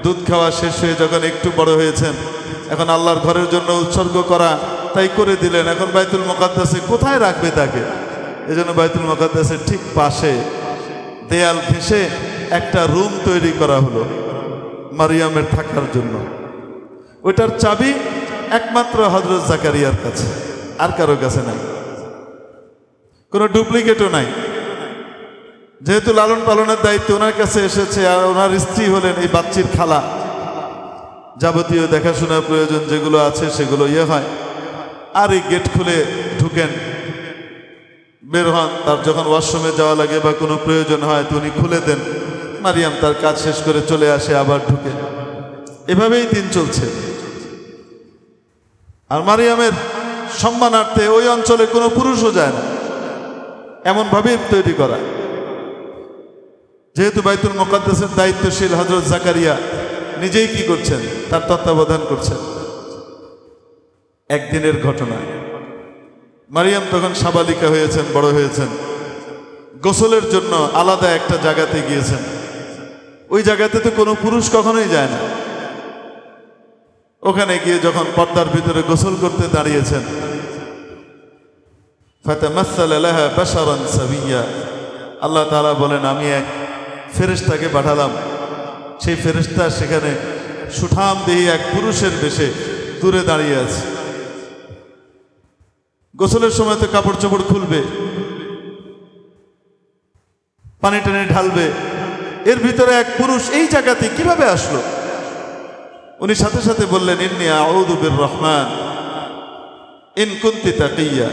দুধ খাওয়া শেষ হয়ে যখন একটু বড় হয়েছেন, এখন আল্লাহর ঘরের জন্য উৎসর্গ করা তাই করে দিলেন। এখন বাইতুল মুকাদ্দাসে কোথায় রাখবে তাকে? এজন্য বাইতুল মুকাদ্দাসের ঠিক পাশে দেয়াল ঘেঁষে একটা রুম তৈরি করা হলো মারিয়ামের থাকার জন্য। ওইটার চাবি একমাত্র হযরত জাকারিয়ার কাছে, আর কারো কাছে নাই, কোনো ডুপ্লিকেটও নাই। যেহেতু লালন পালনের দায়িত্ব ওনার কাছে এসেছে, আর ওনার স্ত্রী হলেন এই বাচ্চির খালা, যাবতীয় দেখাশোনার প্রয়োজন যেগুলো আছে সেগুলো হয়। আর এই গেট খুলে ঢুকেন, বের হন, তার যখন ওয়াশরুমে যাওয়া লাগে বা কোনো প্রয়োজন হয় তো উনি খুলে দেন, মারিয়াম তার কাজ শেষ করে চলে আসে, আবার ঢুকে। এভাবেই দিন চলছে। আর মারিয়ামের সম্মানার্থে ওই অঞ্চলে কোনো পুরুষও যায় না, এমনভাবে তৈরি করা। যেহেতু বাইতুল মুকাদ্দাসের দায়িত্বশীল হযরত জাকারিয়া নিজেই কি করছেন, তার তত্ত্বাবধান করছেন। একদিনের ঘটনা, মারিয়াম তখন সাবালিকা হয়েছেন, বড় হয়েছেন, গোসলের জন্য আলাদা একটা জায়গাতে গিয়েছেন। ওই জায়গাতে তো কোনো পুরুষ কখনোই যায় না। ওখানে গিয়ে যখন পর্দার ভিতরে গোসল করতে দাঁড়িয়েছেন, ফাতামাসসালা লাহা বাশারান সাবিয়্যা, আল্লাহ তাআলা বলেন আমি এক ফেরেশতাকে পাঠালাম। সেই ফেরেশতা সেখানে সুঠামদেহী এক পুরুষের বেশে দূরে দাঁড়িয়ে আছে। গোসলের সময় তো কাপড় চোপড় খুলবে, পানি টানি ঢালবে, এর ভিতরে এক পুরুষ এই জায়গাতে কিভাবে আসলো? উনি সাথে সাথে বললেন, ইন্নী আউযু বির-রহমান ইন কুনতি তাকিয়্যা,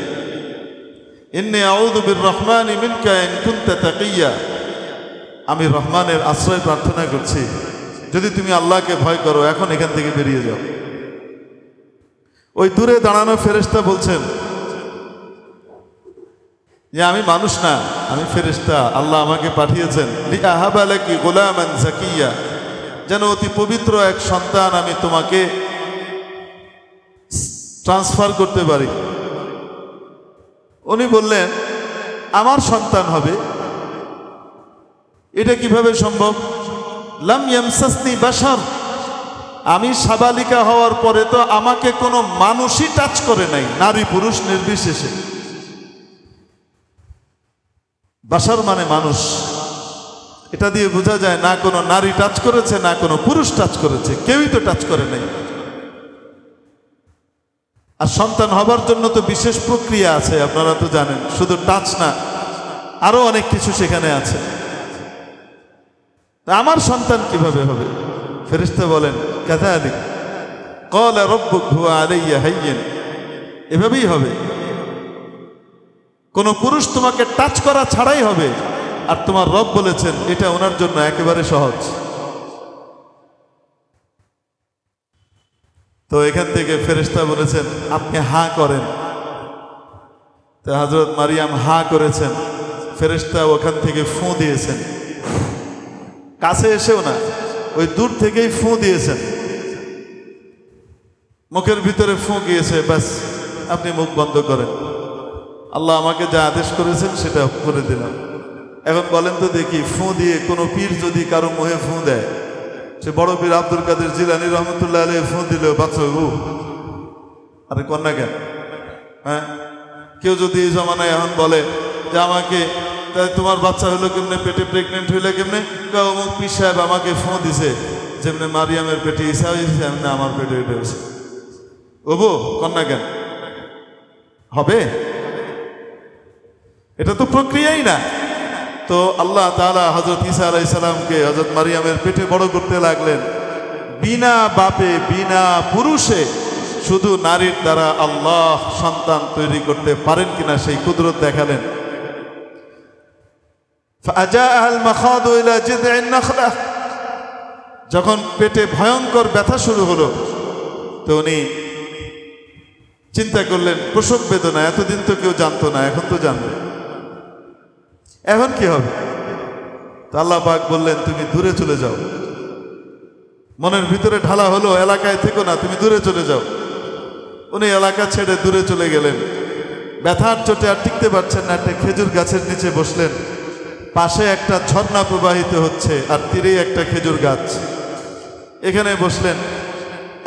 ইন্নী আউযু বির-রহমানি মিনকা ইন কুনতা তাকিয়্যা, আমি রহমানের আশ্রয় প্রার্থনা করছি, যদি তুমি আল্লাহকে ভয় করো এখন এখান থেকে বেরিয়ে যাও। ওই দূরে দাঁড়ানো ফেরেশতা বলছেন যে আমি মানুষ না, আমি ফেরেশতা, আল্লাহ আমাকে পাঠিয়েছেন লিআহাবা লাকি গুলামান যাকিয়্যা, যেন অতি পবিত্র এক সন্তান আমি তোমাকে ট্রান্সফার করতে পারি। উনি বললেন আমার সন্তান হবে, এটা কিভাবে সম্ভব? লাম ইয়ামসাসনি বাশার, আমি সাবালিকা হওয়ার পরে তো আমাকে কোনো মানুষই টাচ করে নাই, নারী পুরুষ নির্বিশেষে। বাশার মানে মানুষ, এটা দিয়ে বোঝা যায় না কোনো নারী টাচ করেছে না কোনো পুরুষ টাচ করেছে, কেউই তো টাচ করে নাই। আর সন্তান হবার জন্য তো বিশেষ প্রক্রিয়া আছে, আপনারা তো জানেন, শুধু টাচ না, আরো অনেক কিছু সেখানে আছে। আমার সন্তান কিভাবে হবে? ফেরেশতা বলেন কাযালিক ক্বালা রাব্বুক হুয়া আলাইয়া হায়্যিন, এভাবেই হবে, কোন পুরুষ তোমাকে টাচ করা ছাড়াই হবে। আর তোমার রব বলেছেন এটা ওনার জন্য একেবারে সহজ। তো এখান থেকে ফেরেশতা বলেছেন আপনি হাঁ করেন। তো হযরত মারিয়াম হাঁ করেছেন, ফেরেশতা ওখান থেকে ফুঁ দিয়েছেন, কাছে এসেও না, ওই দূর থেকেই ফুঁ দিয়েছেন, মুখের ভিতরে ফুঁ গিয়েছে, ব্যাস আপনি মুখ বন্ধ করেন, আল্লাহ আমাকে যা আদেশ করেছেন সেটা করে দিলাম। এখন বলেন তো দেখি, ফুঁ দিয়ে কোনো পীর যদি কারো মুহে ফুঁ দেয়, সে বড় পীর আব্দুল কাদের জিলানী রহমতুল্লাহ আলাইহি ফুঁ দিলেও বাচ্চা আরে কন্যা কেন? হ্যাঁ, কেউ যদি এই জমানায় এখন বলে যে আমাকে, তাই তোমার বাচ্চা হলো কেমনে, পেটে প্রেগনেন্ট হইলে কেমনে, অমুক পীর সাহেব আমাকে ফুঁ দিছে, যেমনি মারিয়ামের পেটে ঈসা হয়েছে এমনি আমার পেটে এটা হয়েছে, ওবো কন্যা কেন হবে? এটা তো প্রক্রিয়াই না। তো আল্লাহ তাআলা হযরত ঈসা আলাইহিস সালামকে হযরত মারিয়ামের পেটে বড় করতে লাগলেন, বিনা বাপে বিনা পুরুষে শুধু নারীর দ্বারা আল্লাহ সন্তান তৈরি করতে পারেন কিনা সেই কুদরত দেখালেন। ফাজাআল মাখাদু ইলা জিদইন নাখলা, যখন পেটে ভয়ঙ্কর ব্যথা শুরু হলো তো উনি চিন্তা করলেন প্রসব বেদনা, এতদিন তো কেউ জানতো না, এখন তো জানবে, এখন কি হবে? তো আল্লাহ পাক বললেন তুমি দূরে চলে যাও। মনের ভিতরে ঢালা হলো এলাকায় থেকো না, তুমি দূরে চলে যাও। উনি এলাকা ছেড়ে দূরে চলে গেলেন। ব্যথার চোটে আর টিকতে পারছেন না, একটা খেজুর গাছের নিচে বসলেন। পাশে একটা ঝর্ণা প্রবাহিত হচ্ছে আর তীরেই একটা খেজুর গাছ, এখানে বসলেন।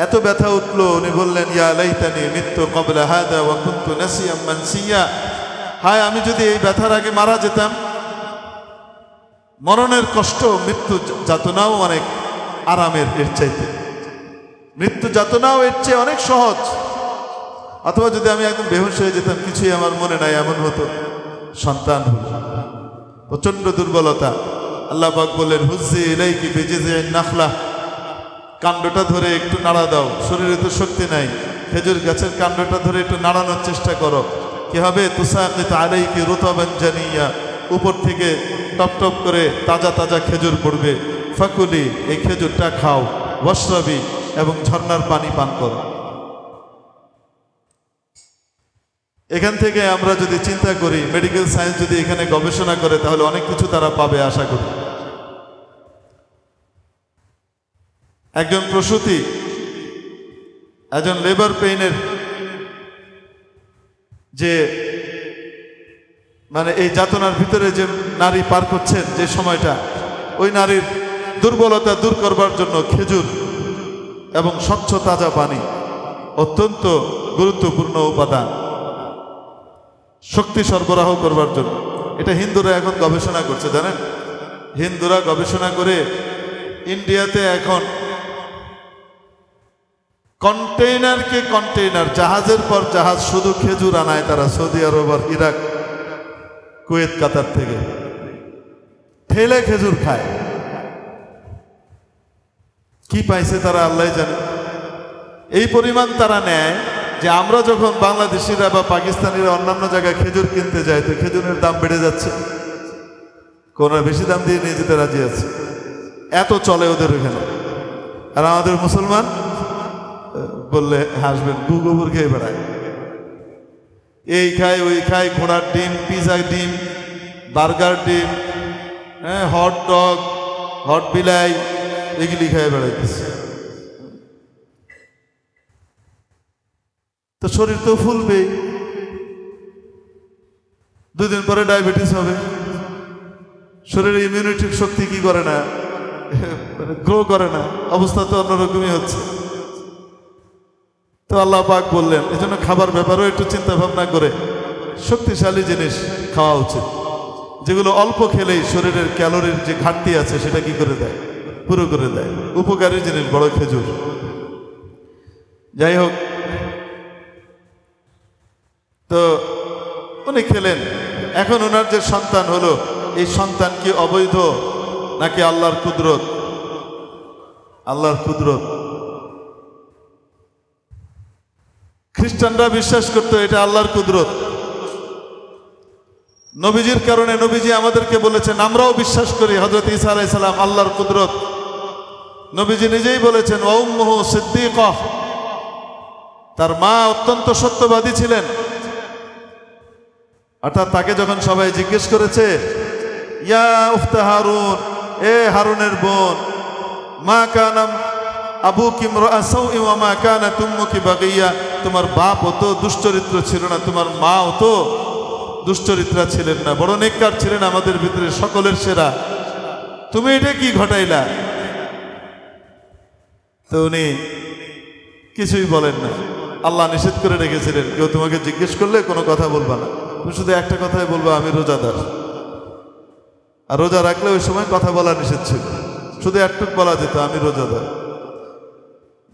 এত ব্যথা উঠলো, উনি বললেন ইয়া লাইতানি মিততু ক্বাবলা হাদা ওয়া কুনতু নাসিয়াম মানসিয়া, হায় আমি যদি এই ব্যথার আগে মারা যেতাম। মরণের কষ্ট, মৃত্যু যাতনাও অনেক আরামের এর চাইতে, মৃত্যু যাতনাও এর চেয়ে অনেক সহজ। অথবা যদি আমি একদম বেহুশ হয়ে যেতাম, কিছুই আমার মনে নাই, এমন হতো। সন্তান হল, প্রচন্ড দুর্বলতা। আল্লাহ পাক বললেন হুজ্জি ইলাইকি বিজিজিন নাখলা, কাণ্ডটা ধরে একটু নাড়া দাও, শরীরে তো শক্তি নাই, খেজুর গাছের কাণ্ডটা ধরে একটু নাড়ানোর চেষ্টা করো, কি হবে? তুসাকিত আলাইকি রুতাবান জানিয়া, উপর থেকে টপ টপ করে তাজা তাজা খেজুর পড়বে। ফাকুলি, এই খেজুরটা খাও, ওয়াশরাবি, এবং ঝর্ণার পানি পান করো। এখান থেকে আমরা যদি চিন্তা করি, মেডিকেল সায়েন্স যদি এখানে গবেষণা করে, তাহলে অনেক কিছু তারা পাবে আশা করি। একজন প্রসূতি, একজন লেবার পেইনের যে মানে এই যাতনার ভিতরে যে নারী পার করছেন যে সময়টা, ওই নারীর দুর্বলতা দূর করবার জন্য খেজুর এবং স্বচ্ছ তাজা পানি অত্যন্ত গুরুত্বপূর্ণ উপাদান শক্তি সরবরাহ করবার জন্য। এটা হিন্দুরা এখন গবেষণা করছে, জানেন? হিন্দুরা গবেষণা করে ইন্ডিয়াতে এখন কন্টেইনারকে কন্টেইনার, জাহাজের পর জাহাজ শুধু খেজুর আনায় তারা সৌদি আরব আর ইরাক, কুয়েত, কাতার থেকে ঠেলে খেজুর খায়। কি পাইছে তারা আল্লাহ জানে। এই পরিমাণ তারা নেয় যে আমরা যখন বাংলাদেশিরা বা পাকিস্তানিরা অন্যান্য জায়গায় খেজুর কিনতে যাই, তো খেজুরের দাম বেড়ে যাচ্ছে, কোন বেশি দাম দিয়ে নিয়ে যেতে রাজি আছে। এত চলে ওদের ওখানে। আর আমাদের মুসলমান বললে হাসবেন, গোবর খেয়ে বেড়ায়, এই খায় ওই খায়, ঘোড়ার ডিম, পিজা ডিম, বার্গার ডিম, হ্যাঁ, হট ডগ, হট বিলাই, এগুলি খেয়ে বেড়াইতেছে। তো শরীর তো ফুলবে, 2 দিন পরে ডায়াবেটিস হবে। শরীরের ইমিউনিটির শক্তি কি করে না, গ্রো করে না, অবস্থা তো অন্যরকমই হচ্ছে। তো আল্লাহ পাক বললেন, এজন্য খাবার ব্যাপারেও একটু চিন্তা ভাবনা করে শক্তিশালী জিনিস খাওয়া উচিত, যেগুলো অল্প খেলেই শরীরের ক্যালোরির যে ঘাটতি আছে সেটা কি করে দেয়, পুরো করে দেয়। উপকারী জিনিস বড় খেজুর। যাই হোক, তো উনি খেলেন। এখন ওনার যে সন্তান হলো, এই সন্তান কি অবৈধ নাকি আল্লাহর কুদরত? আল্লাহর কুদরত। খ্রিস্টানরা বিশ্বাস করতো এটা আল্লাহর কুদরত। নবীজির কারণে নবীজি আমাদেরকে বলেছেন, আমরাও বিশ্বাস করি হযরত ঈসা আলাইহিস সালাম আল্লাহর কুদরত। নবীজি নিজেই বলেছেন, ওয়া উম্মুহু সিদ্দীকাহ, তার মা অত্যন্ত সত্যবাদী ছিলেন। অর্থাৎ তাকে যখন সবাই জিজ্ঞেস করেছে, ইয়া উখতা হারুন, এ হারুনের বোন, মা কানা আবুকি ইমরাআ সাউই ওয়া মা কানাত উম্মুকি বাগিয়া, তোমার বাপ অত দুশ্চরিত্র ছিল না, তোমার মা অত দুশ্চরিত্রা ছিলেন না, বড় নেককার ছিলেন, আমাদের ভিতরে সকলের সেরা, তুমি এটা কি ঘটাইলা? তো উনি কিছুই বলেন না। আল্লাহ নিষেধ করে রেখেছিলেন, কেউ তোমাকে জিজ্ঞেস করলে কোনো কথা বলবা না, তুমি শুধু একটা কথাই বলবা, আমি রোজাদার। আর রোজা রাখলে ওই সময় কথা বলা নিষেধ ছিল, শুধু একটুক বলা যেত, আমি রোজাদার।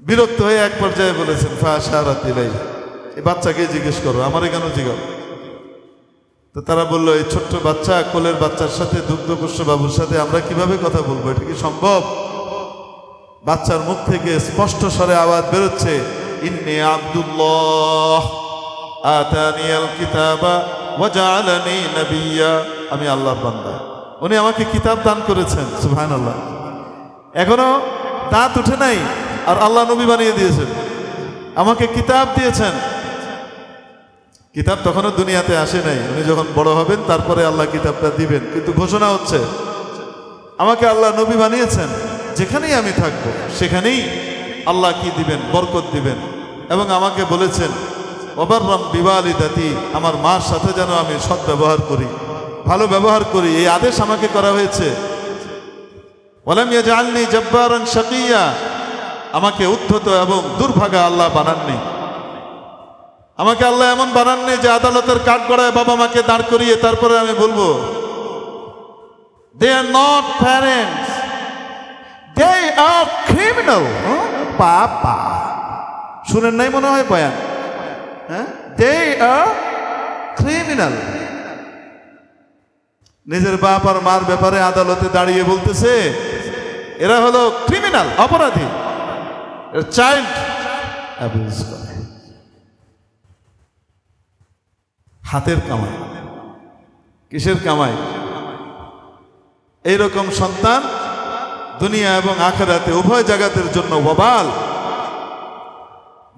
বিরক্ত হয়ে এক পর্যায়ে বলেছেন, ফাশারাত ইলাই, এই বাচ্চাকে জিজ্ঞেস করো, আমারে কেন জিজ্ঞাসা? তো তারা বললো, এই ছোট্ট বাচ্চা, কোলের বাচ্চার সাথে, দুগ্ধপোষ্য বাবুর সাথে আমরা কিভাবে কথা বলবো? এটা কি সম্ভব? বাচ্চার মুখ থেকে স্পষ্ট স্বরে আওয়াজ বেরোচ্ছে, ইন্নী আব্দুল্লাহ আতানিয়াল কিতাবা ওয়া জাআলানি নাবিয়্যা, আমি আল্লাহর বান্দা, উনি আমাকে কিতাব দান করেছেন। সুবহানাল্লাহ। এখনো দাঁত উঠে নাই, আর আল্লাহ নবী বানিয়ে দিয়েছেন, আমাকে কিতাব দিয়েছেন। কিতাব তখনও দুনিয়াতে আসে নাই, উনি যখন বড় হবেন তারপরে আল্লাহ কিতাবটা দিবেন। কিন্তু ঘোষণা হচ্ছে, আমাকে আল্লাহ নবী বানিয়েছেন, যেখানেই আমি থাকবো সেখানেই আল্লাহ কি দিবেন, বরকত দিবেন। এবং আমাকে বলেছেন, ওবাররাম বিওয়ালিদাতি, আমার মার সাথে যেন আমি সৎ ব্যবহার করি, ভালো ব্যবহার করি, এই আদেশ আমাকে করা হয়েছে। ওয়ালাম ইয়াজআলনি জাব্বারান শাকিয়্যা, আমাকে উদ্ধত এবং দুর্ভাগা আল্লাহ বানাননি। আমাকে আল্লাহ এমন বানাননি যে আদালতের কাঠগড়ায় বাবা মাকে দাঁড় করিয়ে তারপরে আমি বলবো, they are not parents, they are criminal. বাবা শুনেন নাই মনে হয় বয়ান? হ্যাঁ, দে আর ক্রিমিনাল। নিজের বাপ আর মার ব্যাপারে আদালতে দাঁড়িয়ে বলতেছে, এরা হলো ক্রিমিনাল, অপরাধী, চাইল্ড অ্যাবিউজ করে। হাতের কামাই, কিসের কামাই? এইরকম সন্তান দুনিয়া এবং আখিরাতে উভয় জায়গাতের জন্য ওয়াবাল।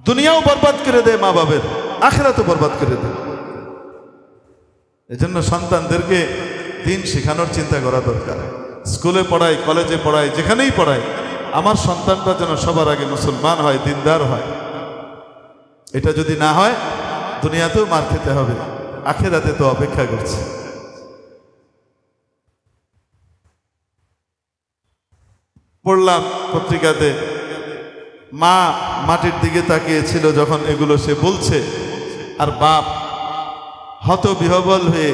দুনিয়াও বরবাদ করে দেয় মা বাবের, আখিরাতও বরবাদ করে দেয়। এজন্য সন্তানদেরকে দিন শেখানোর চিন্তা করা দরকার। স্কুলে পড়াই, কলেজে পড়াই, যেখানেই পড়াই, আমার সন্তানটা যেন সবার আগে মুসলমান হয়, দিনদার হয়। এটা যদি না হয় দুনিয়াতেও মার খেতে হবে, আখেরাতে তো অপেক্ষা করছে। পড়লাম পত্রিকাতে, মা মাটির দিকে তাকিয়েছিল যখন এগুলো সে বলছে, আর বাপ হতবিহ্বল হয়ে,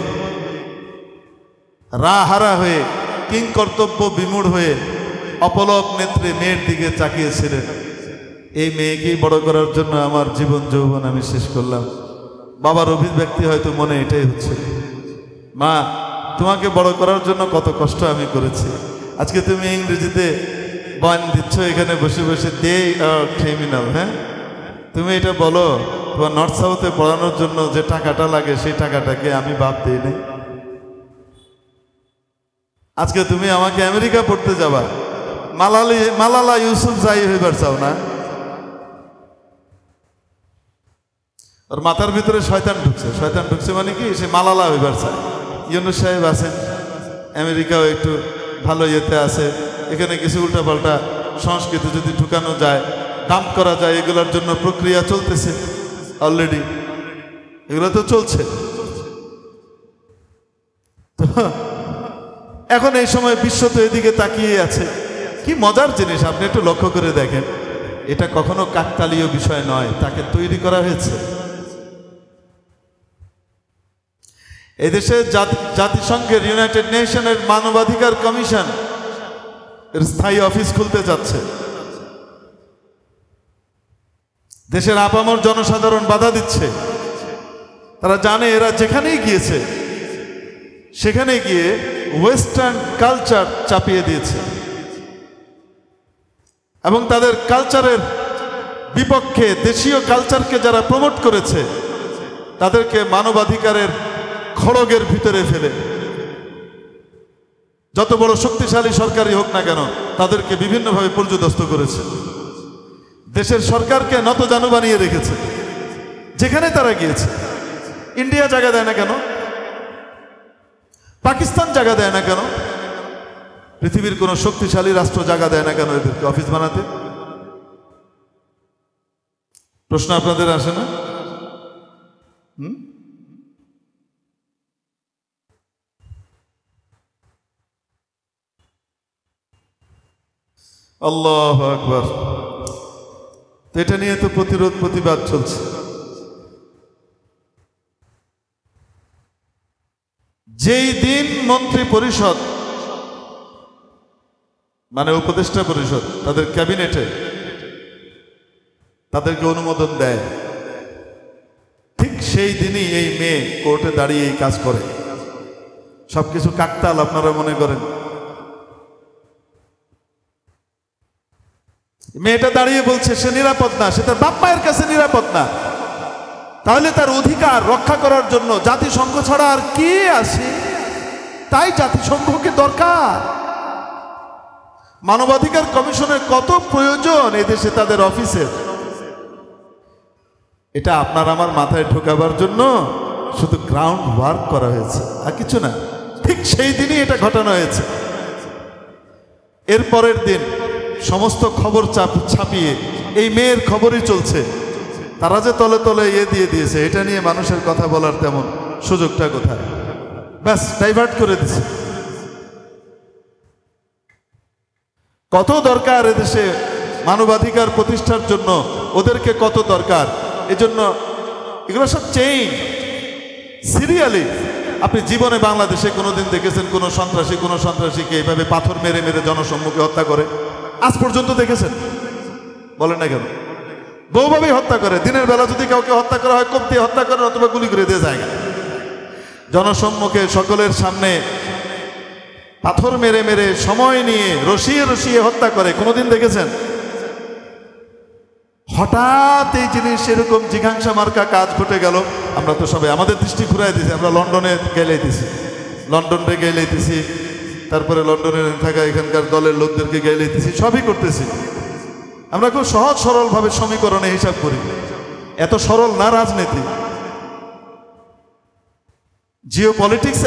রাহারা হয়ে, কিংকর্তব্য বিমূঢ় হয়ে অপলক নেত্রে মেয়ের দিকে তাকিয়েছিলেন। এই মেয়েকেই বড় করার জন্য আমার জীবন যৌবন আমি শেষ করলাম। বাবার অভিব্যক্তি হয়তো মনে এটাই হচ্ছে, মা তোমাকে বড় করার জন্য কত কষ্ট আমি করেছি। আজকে তুমি ইংরেজিতে বয়ান দিচ্ছ এখানে বসে বসে, দে আর ক্রিমিনাল। হ্যাঁ, তুমি এটা বলো তোমার নর্থ সাউথে পড়ানোর জন্য যে টাকাটা লাগে সেই টাকাটাকে আমি বাদ দিই নাই। আজকে তুমি আমাকে আমেরিকা পড়তে যাবা, মালালা ইউসুফ জাই হইবার চাও না? ওর মাথার ভিতরে শয়তান ঢুকছে। শয়তান ঢুকছে মানে কি, সে মালালা হইবার চায়। ইউনুস সাহেব আছেন, আমেরিকাও একটু ভালো ইয়েতে আছে, এখানে কিছু উল্টাপাল্টা সংস্কৃতি যদি ঢুকানো যায়, ডাম্প করা যায়, এগুলোর জন্য প্রক্রিয়া চলতেছে অলরেডি, এগুলো তো চলছে। তো এখন এই সময় বিশ্ব তো এদিকে তাকিয়ে আছে। কি মজার জিনিস, আপনি একটু লক্ষ্য করে দেখেন, এটা কখনো কাকতালীয় বিষয় নয়, তাকে তৈরি করা হয়েছে। এদেশে জাতিসংঘের ইউনাইটেড নেশনের মানবাধিকার কমিশন এর স্থায়ী অফিস খুলতে যাচ্ছে। দেশের আপামর জনসাধারণ বাধা দিচ্ছে। তারা জানে এরা যেখানেই গিয়েছে সেখানে গিয়ে ওয়েস্টার্ন কালচার চাপিয়ে দিয়েছে এবং তাদের কালচারের বিপক্ষে দেশীয় কালচারকে যারা প্রমোট করেছে তাদেরকে মানবাধিকারের খড়গের ভিতরে ফেলে, যত বড় শক্তিশালী সরকারই হোক না কেন তাদেরকে বিভিন্নভাবে পর্যদস্ত করেছে। দেশের সরকারকে নতজানু বানিয়ে রেখেছে যেখানে তারা গিয়েছে। ইন্ডিয়া জায়গা দেয় না কেন? পাকিস্তান জায়গা দেয় না কেন? পৃথিবীর কোন শক্তিশালী রাষ্ট্র জায়গা দেয় না কেন এদেরকে অফিস বানাতে? প্রশ্ন আপনাদের আসে না? আল্লাহু আকবার। তো এটা নিয়ে তো প্রতিরোধ প্রতিবাদ চলছে। যেই দিন মন্ত্রী পরিষদ মানে উপদেষ্টা পরিষদ তাদের ক্যাবিনেটে তাদেরকে অনুমোদন দেয়, ঠিক সেই দিনই এই মেয়ে কোর্টে দাঁড়িয়ে এই কাজ করে। সবকিছু কাকতাল আপনারা মনে করেন? মেয়েটা দাঁড়িয়ে বলছে সে নিরাপদ না, সে তার বাপ মায়ের কাছে নিরাপদ না। তাহলে তার অধিকার রক্ষা করার জন্য জাতিসংঘ ছাড়া আর কে আছে? তাই জাতিসংঘকে দরকার। মানবাধিকার কমিশনের কত প্রয়োজন এদেশে তাদের অফিসের। এটা আপনার আমার মাথায় ঢোকাবার জন্য শুধু গ্রাউন্ড ওয়ার্ক করা হয়েছে, আর কিছু না। ঠিক সেই দিনই এটা ঘটানো হয়েছে। এর পরের দিন সমস্ত খবর ছাপিয়ে এই মেয়ের খবরই চলছে। তারা যে তলে তলে দিয়ে দিয়েছে, এটা নিয়ে মানুষের কথা বলার তেমন সুযোগটা কোথায়? ব্যাস ডাইভার্ট করে দিছে। কত দরকার এদেশে মানবাধিকার প্রতিষ্ঠার জন্য, ওদেরকে কত দরকার। এজন্য এগুলো সব চেইন সিরিয়ালি। আপনি জীবনে বাংলাদেশে কোনোদিন দেখেছেন কোনো সন্ত্রাসীকে এইভাবে পাথর মেরে মেরে জনসম্মুখে হত্যা করে? আজ পর্যন্ত দেখেছেন? বলেন না কেন? বহুভাবেই হত্যা করে। দিনের বেলা যদি কাউকে হত্যা করা হয় কোপ দিয়ে হত্যা করে, অথবা গুলি করে দিয়ে যায়। জনসম্মুখে সকলের সামনে পাথর মেরে মেরে সময় নিয়ে রসিয়ে রসিয়ে হত্যা করে কোনোদিন দেখেছেন? হঠাৎ এই জিনিস এরকম জিঘাংসা মার্কা কাজ ঘটে গেল। আমরা তো সবাই আমাদের দৃষ্টি ঘুরাই দিয়েছি। আমরা লন্ডনে গেলেইতেছি, তারপরে লন্ডনের থাকা এখানকার দলের লোকদেরকে গেলেইতেছি, সবই করতেছি। আমরা খুব সহজ সরলভাবে সমীকরণে হিসাব করি। এত সরল না রাজনীতি। জিও পলিটিক্স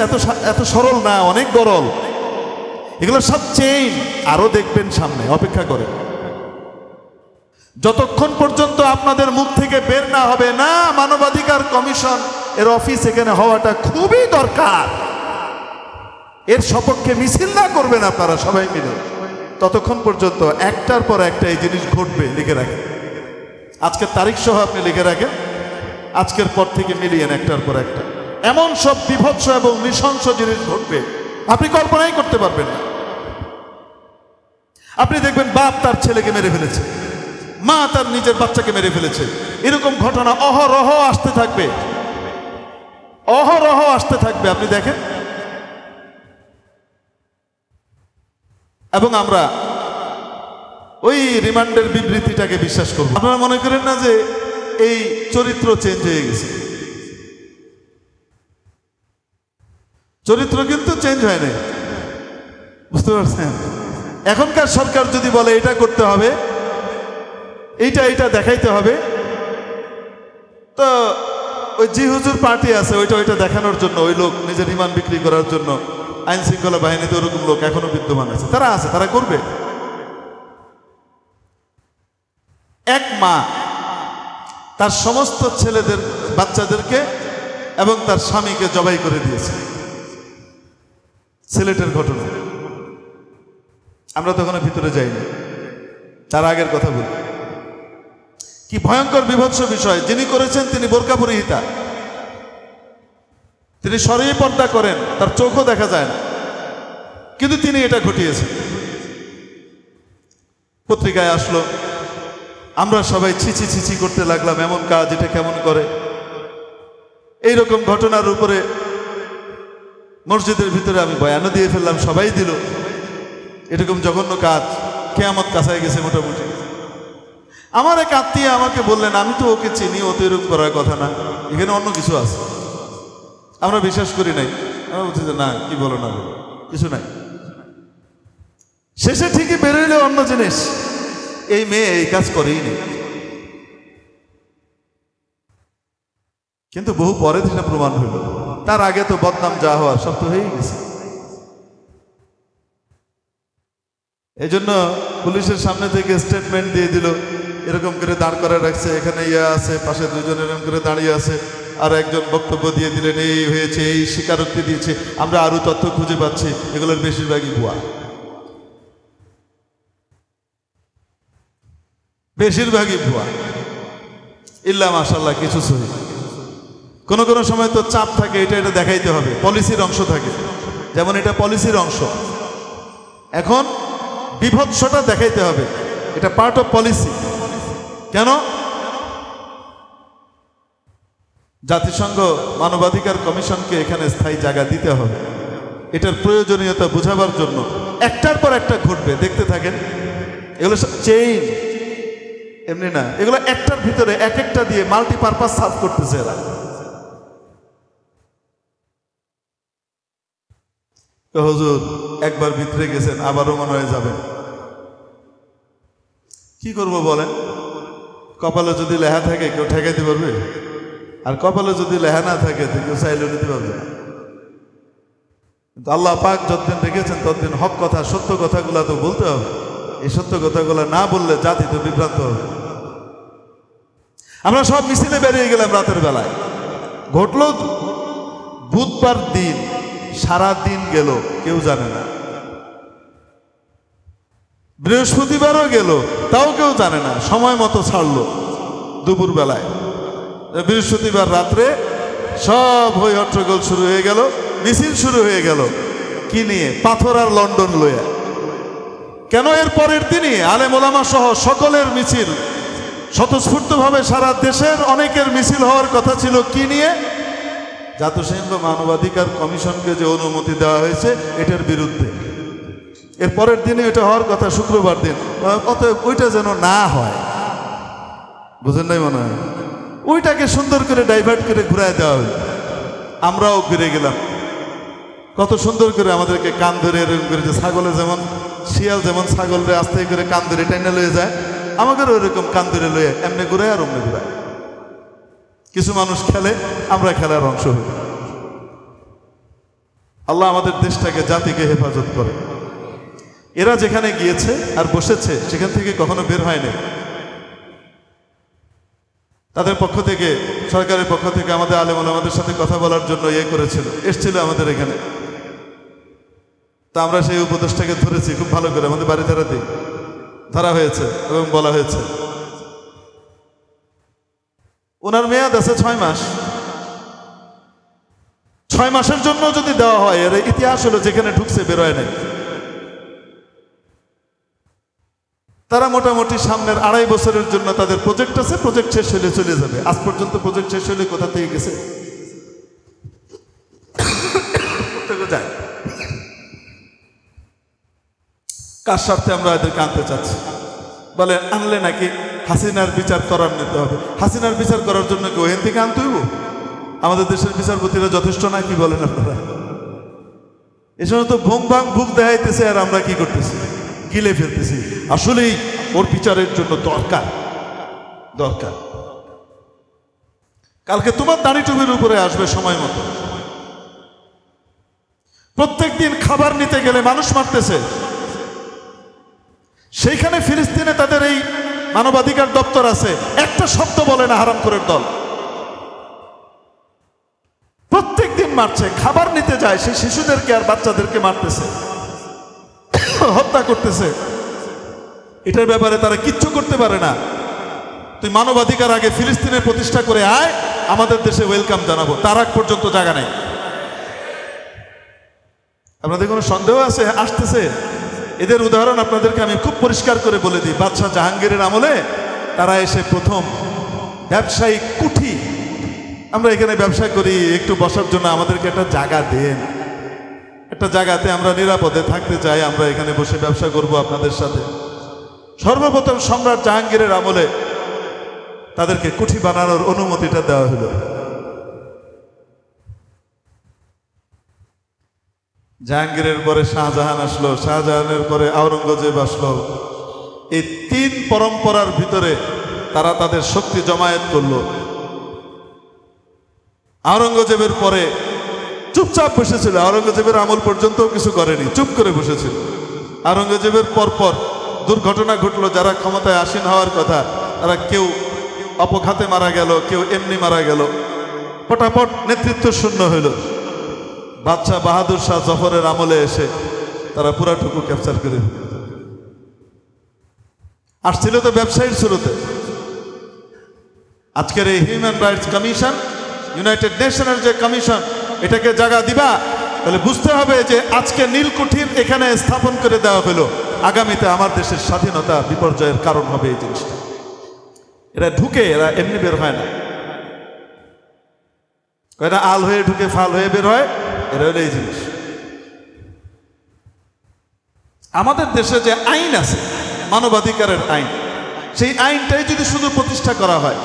এত সরল না, অনেক গরল। এগুলো সব চেইন, আরো দেখবেন সামনে, অপেক্ষা করে। যতক্ষণ পর্যন্ত আপনাদের মুখ থেকে বের না হবে না মানবাধিকার কমিশন এর অফিস এখানে হওয়াটা খুবই দরকার, এর সপক্ষে মিছিল না করবেন আপনারা সবাই মিলে, ততক্ষণ পর্যন্ত একটার পর একটা এই জিনিস ঘটবে। লিখে রাখেন, আজকের তারিখ সহ আপনি লিখে রাখেন, আজকের পর থেকে মিলিয়েন একটার পর একটা। এমন সব বিভৎস এবং নৃশংস জিনিস ঘটবে আপনি কল্পনাই করতে পারবেন না। আপনি দেখবেন বাপ তার ছেলেকে মেরে ফেলেছে, মা তার নিজের বাচ্চাকে মেরে ফেলেছে, এরকম ঘটনা অহরহ আসতে থাকবে, অহরহ আসতে থাকবে। আপনি দেখেন, এবং আমরা ওই রিমান্ডের বিবৃতিটাকে বিশ্বাস করব। আপনারা মনে করেন না যে এই চরিত্র চেঞ্জ হয়ে গেছে? চরিত্র কিন্তু চেঞ্জ হয় নাই, বুঝতে পারছেন? এখনকার সরকার যদি বলে এটা করতে হবে, এইটা দেখাইতে হবে, তো ওই জি হুজুর পার্টি আছে ওইটা দেখানোর জন্য, ওই লোক নিজের রিমান্ড বিক্রি করার জন্য আইন শৃঙ্খলা বাহিনীতে ওরকম লোক এখনো বিদ্যমান আছে, তারা আছে, তারা করবে। এক মা তার সমস্ত ছেলেদের বাচ্চাদেরকে এবং তার স্বামীকে জবাই করে দিয়েছে, সিলেটের ঘটনা। আমরা তখন ভিতরে যাইনি, তার আগের কথা বলি। কি ভয়ঙ্কর বিভৎস বিষয়! যিনি করেছেন তিনি বোরকা পরিহিতা, তিনি সরেই পর্দা করেন, তার চোখও দেখা যায় না, কিন্তু তিনি এটা ঘটিয়েছেন। পত্রিকায় আসলো, আমরা সবাই ছিছি ছিছি করতে লাগলাম, এমন কাজ, এটা কেমন করে? এইরকম ঘটনার উপরে মসজিদের ভিতরে আমি বয়ানও দিয়ে ফেললাম, সবাই দিল। এরকম জঘন্য কাজ, কিয়ামত কাছায় গেছে মোটামুটি। আমার এক আত্মীয় আমাকে বললেন, আমি তো ওকে চিনি, ও তো এরকম করার কথা না, এখানে অন্য কিছু আছে। আমরা বিশ্বাস করি নাই, আমরা বলছি যে না, কি বলো না বলো, কিছু নাই। শেষে ঠিকই বেরোইলে অন্য জিনিস, এই মেয়ে এই কাজ করেই নি। কিন্তু বহু পরে সেটা প্রমাণ হইল, তার আগে তো বদনাম যা হওয়ার সব তো হয়েই গেছে। এই জন্য পুলিশের সামনে থেকে স্টেটমেন্ট দিয়ে দিল, এরকম করে দাঁড় করে রাখছে, এখানে ইয়ে আছে, পাশে দুজন এরকম করে দাঁড়িয়ে আছে, আর একজন বক্তব্য দিয়ে দিলেন, এই হয়েছে, এই স্বীকারোক্তি দিয়েছে, আমরা আরো তথ্য খুঁজে পাচ্ছি, এগুলোর বেশিরভাগই ভুয়া, বেশিরভাগই ভুয়া। ইল্লা মাশাআল্লাহ কিছু সহি। কোনো কোনো সময় তো চাপ থাকে, এটা দেখাইতে হবে, পলিসির অংশ থাকে, যেমন এটা পলিসির অংশ। এখন বিভৎসটা দেখাইতে হবে, এটা পার্ট অফ পলিসি। কেন? জাতিসংঘ মানবাধিকার কমিশনকে এখানে স্থায়ী জায়গা দিতে হবে, এটার প্রয়োজনীয়তা বোঝাবার জন্য। একটার পর একটা ঘটবে, দেখতে থাকেন। এগুলো চেইন, এমনি না, এগুলো একটার ভিতরে এক একটা দিয়ে মাল্টিপারপাস সার্ভ করতেছে এরা। হুজুর একবার ভিতরে গেছেন, আবারও মনে হয় যাবেন, কি করব বলেন? কপালে যদি লেহা থাকে কেউ ঠেকাইতে পারবে? আর কপালে যদি লেহা না থাকে তো কেউ চাইলেও নিতে পারবে না। কিন্তু আল্লাহ পাক যতদিন রেখেছেন ততদিন হক কথা, সত্য কথাগুলো তো বলতে হবে। এই সত্য কথাগুলো না বললে জাতি তো বিভ্রান্ত হবে। আমরা সব মিছিলে বেরিয়ে গেলাম রাতের বেলায়, ঘটল বুধবার দিন, সারা দিন গেল কেউ জানে না। বৃহস্পতিবারও গেল, তাও কেউ জানে না, সময় মতো ছাড়লো দুপুর বেলায়। বৃহস্পতিবার রাত্রে সব হই হট্টগোল শুরু হয়ে গেল, মিছিল শুরু হয়ে গেল। কি নিয়ে? পাথর আর লন্ডন লইয়া। কেন? এর পরের দিনই আলেম ওলামা সহ সকলের মিছিল, স্বতঃস্ফূর্তভাবে সারা দেশের অনেকের মিছিল হওয়ার কথা ছিল। কি নিয়ে? জাতিসংঘ মানবাধিকার কমিশনকে যে অনুমতি দেওয়া হয়েছে এটার বিরুদ্ধে। এর পরের দিনে এটা হওয়ার কথা শুক্রবার দিন, অতএব ওইটা যেন না হয়, বুঝেন নাই মনে হয়? ওইটাকে সুন্দর করে ডাইভার্ট করে ঘুরায় দেওয়া হয়। আমরাও ঘুরে গেলাম, কত সুন্দর করে আমাদেরকে কান ধরে এরকম করে, যে ছাগলে যেমন, শিয়াল যেমন ছাগলরে আস্তে করে কান ধরে টেনে লয়ে যায়, আমাদেরও ওইরকম কান ধরে লয়ে এমনি ঘুরায় আর অমনি ঘুরায়। কিছু মানুষ খেলে, আমরা খেলার অংশ হই। আল্লাহ আমাদের দেশটাকে, জাতিকে হেফাজত করে। এরা যেখানে গিয়েছে আর বসেছে সেখান থেকে কখনো বের হয়নি। তাদের পক্ষ থেকে, সরকারের পক্ষ থেকে আমাদের আলেম ওলামাদের সাথে কথা বলার জন্য করেছিল, এসেছিল আমাদের এখানে। তা আমরা সেই উপদেশটাকে ধরেছি খুব ভালো করে, আমাদের বাড়ি ধারাতেই ধরা হয়েছে এবং বলা হয়েছে ওনার মেয়াদ আছে 6 মাস। 6 মাসের জন্য যদি দেওয়া হয়, এর ইতিহাস হলো যেখানে ঢুকছে বেরোয় নাই। তারা মোটামুটি সামনের 2.5 বছরের জন্য তাদের প্রজেক্ট আছে, প্রজেক্ট শেষ হলে চলে যাবে। আজ পর্যন্ত প্রজেক্ট শেষ হলে কোথা থেকে গেছে? যায় কার স্বার্থে আমরা এদেরকে আনতে চাচ্ছি? বলে আনলে নাকি হাসিনার বিচার করার নিতে হবে। হাসিনার বিচার করার জন্য কি ওখান থেকে আনতে হইব? আমাদের দেশের বিচারপতিরা যথেষ্ট না? কি বলেন আপনারা? এই সময় তো ভুম ভাং ভুক দেখাইতেছে, আর আমরা কি করতেছি? গিলে ফেলতেছি। আসলেই ওর বিচারের জন্য দরকার। কালকে তোমার দাড়ি টুপির উপরে আসবে সময় মতো। প্রত্যেক দিন খাবার নিতে গেলে মানুষ মারতেছে। সেইখানে ফিলিস্তিনে তাদের এই মানবাধিকার দপ্তর আছে, একটা শব্দ বলে না হারামখোরের দল। প্রত্যেক দিন মারছে, খাবার নিতে যায় সেই শিশুদেরকে আর বাচ্চাদেরকে মারতেছে, হত্যা করতেছে। এটার ব্যাপারে তারা কিচ্ছু করতে পারে না। তুই মানবাধিকার আগে ফিলিস্তিনের প্রতিষ্ঠা করে আয়, আমাদের দেশে ওয়েলকাম জানাবো। তার আগ পর্যন্ত জায়গা নেই। আপনাদের কোনো সন্দেহ আছে? আসতেছে। এদের উদাহরণ আপনাদেরকে আমি খুব পরিষ্কার করে বলে দিই। বাদশাহ জাহাঙ্গীরের আমলে তারা এসে প্রথম ব্যবসায়িক কুঠি, আমরা এখানে ব্যবসা করি, একটু বসার জন্য আমাদেরকে একটা জায়গা দেন, একটা জায়গাতে আমরা নিরাপদে থাকতে চাই, আমরা এখানে বসে ব্যবসা করব আপনাদের সাথে। সর্বপ্রথম সম্রাট জাহাঙ্গীরের আমলে তাদেরকে কুঠি বানানোর অনুমতিটা দেওয়া হলো। জাহাঙ্গীরের পরে শাহজাহান আসলো, শাহজাহানের পরে আওরঙ্গজেব আসলো। এই 3 পরম্পরার ভিতরে তারা তাদের শক্তি জমায়েত করলো। আওরঙ্গজেবের পরে চুপচাপ বসেছিল, আওরঙ্গজেবের আমল পর্যন্ত কিছু করেনি, চুপ করে বসেছিল। আওরঙ্গজেবের পরপর দুর্ঘটনা ঘটলো। যারা ক্ষমতায় আসীন হওয়ার কথা, তারা কেউ অপঘাতে মারা গেল, কেউ এমনি মারা গেল, পটাপট নেতৃত্ব শূন্য হইল। বাদশাহ বাহাদুর শাহ জফরের আমলে এসে তারা পুরাটুকু ক্যাপচার করে আসছিল তো ব্যবসায়ীর শুরুতে। আজকের এই হিউম্যান রাইটস কমিশন, ইউনাইটেড নেশনের যে কমিশন, এটাকে জায়গা দিবা, তাহলে বুঝতে হবে যে আজকে নীলকুঠির এখানে স্থাপন করে দেওয়া হলো, আগামীতে আমার দেশের স্বাধীনতা বিপর্যয়ের কারণ হবে এই জিনিসটা। এরা ঢুকে, এরা এমনি বের হয় না। এরা আল হয়ে ঢুকে ফাল হয়ে বের হয়। এরা হলো এই জিনিস। আমাদের দেশে যে আইন আছে, মানবাধিকারের আইন, সেই আইনটাই যদি শুধু প্রতিষ্ঠা করা হয়,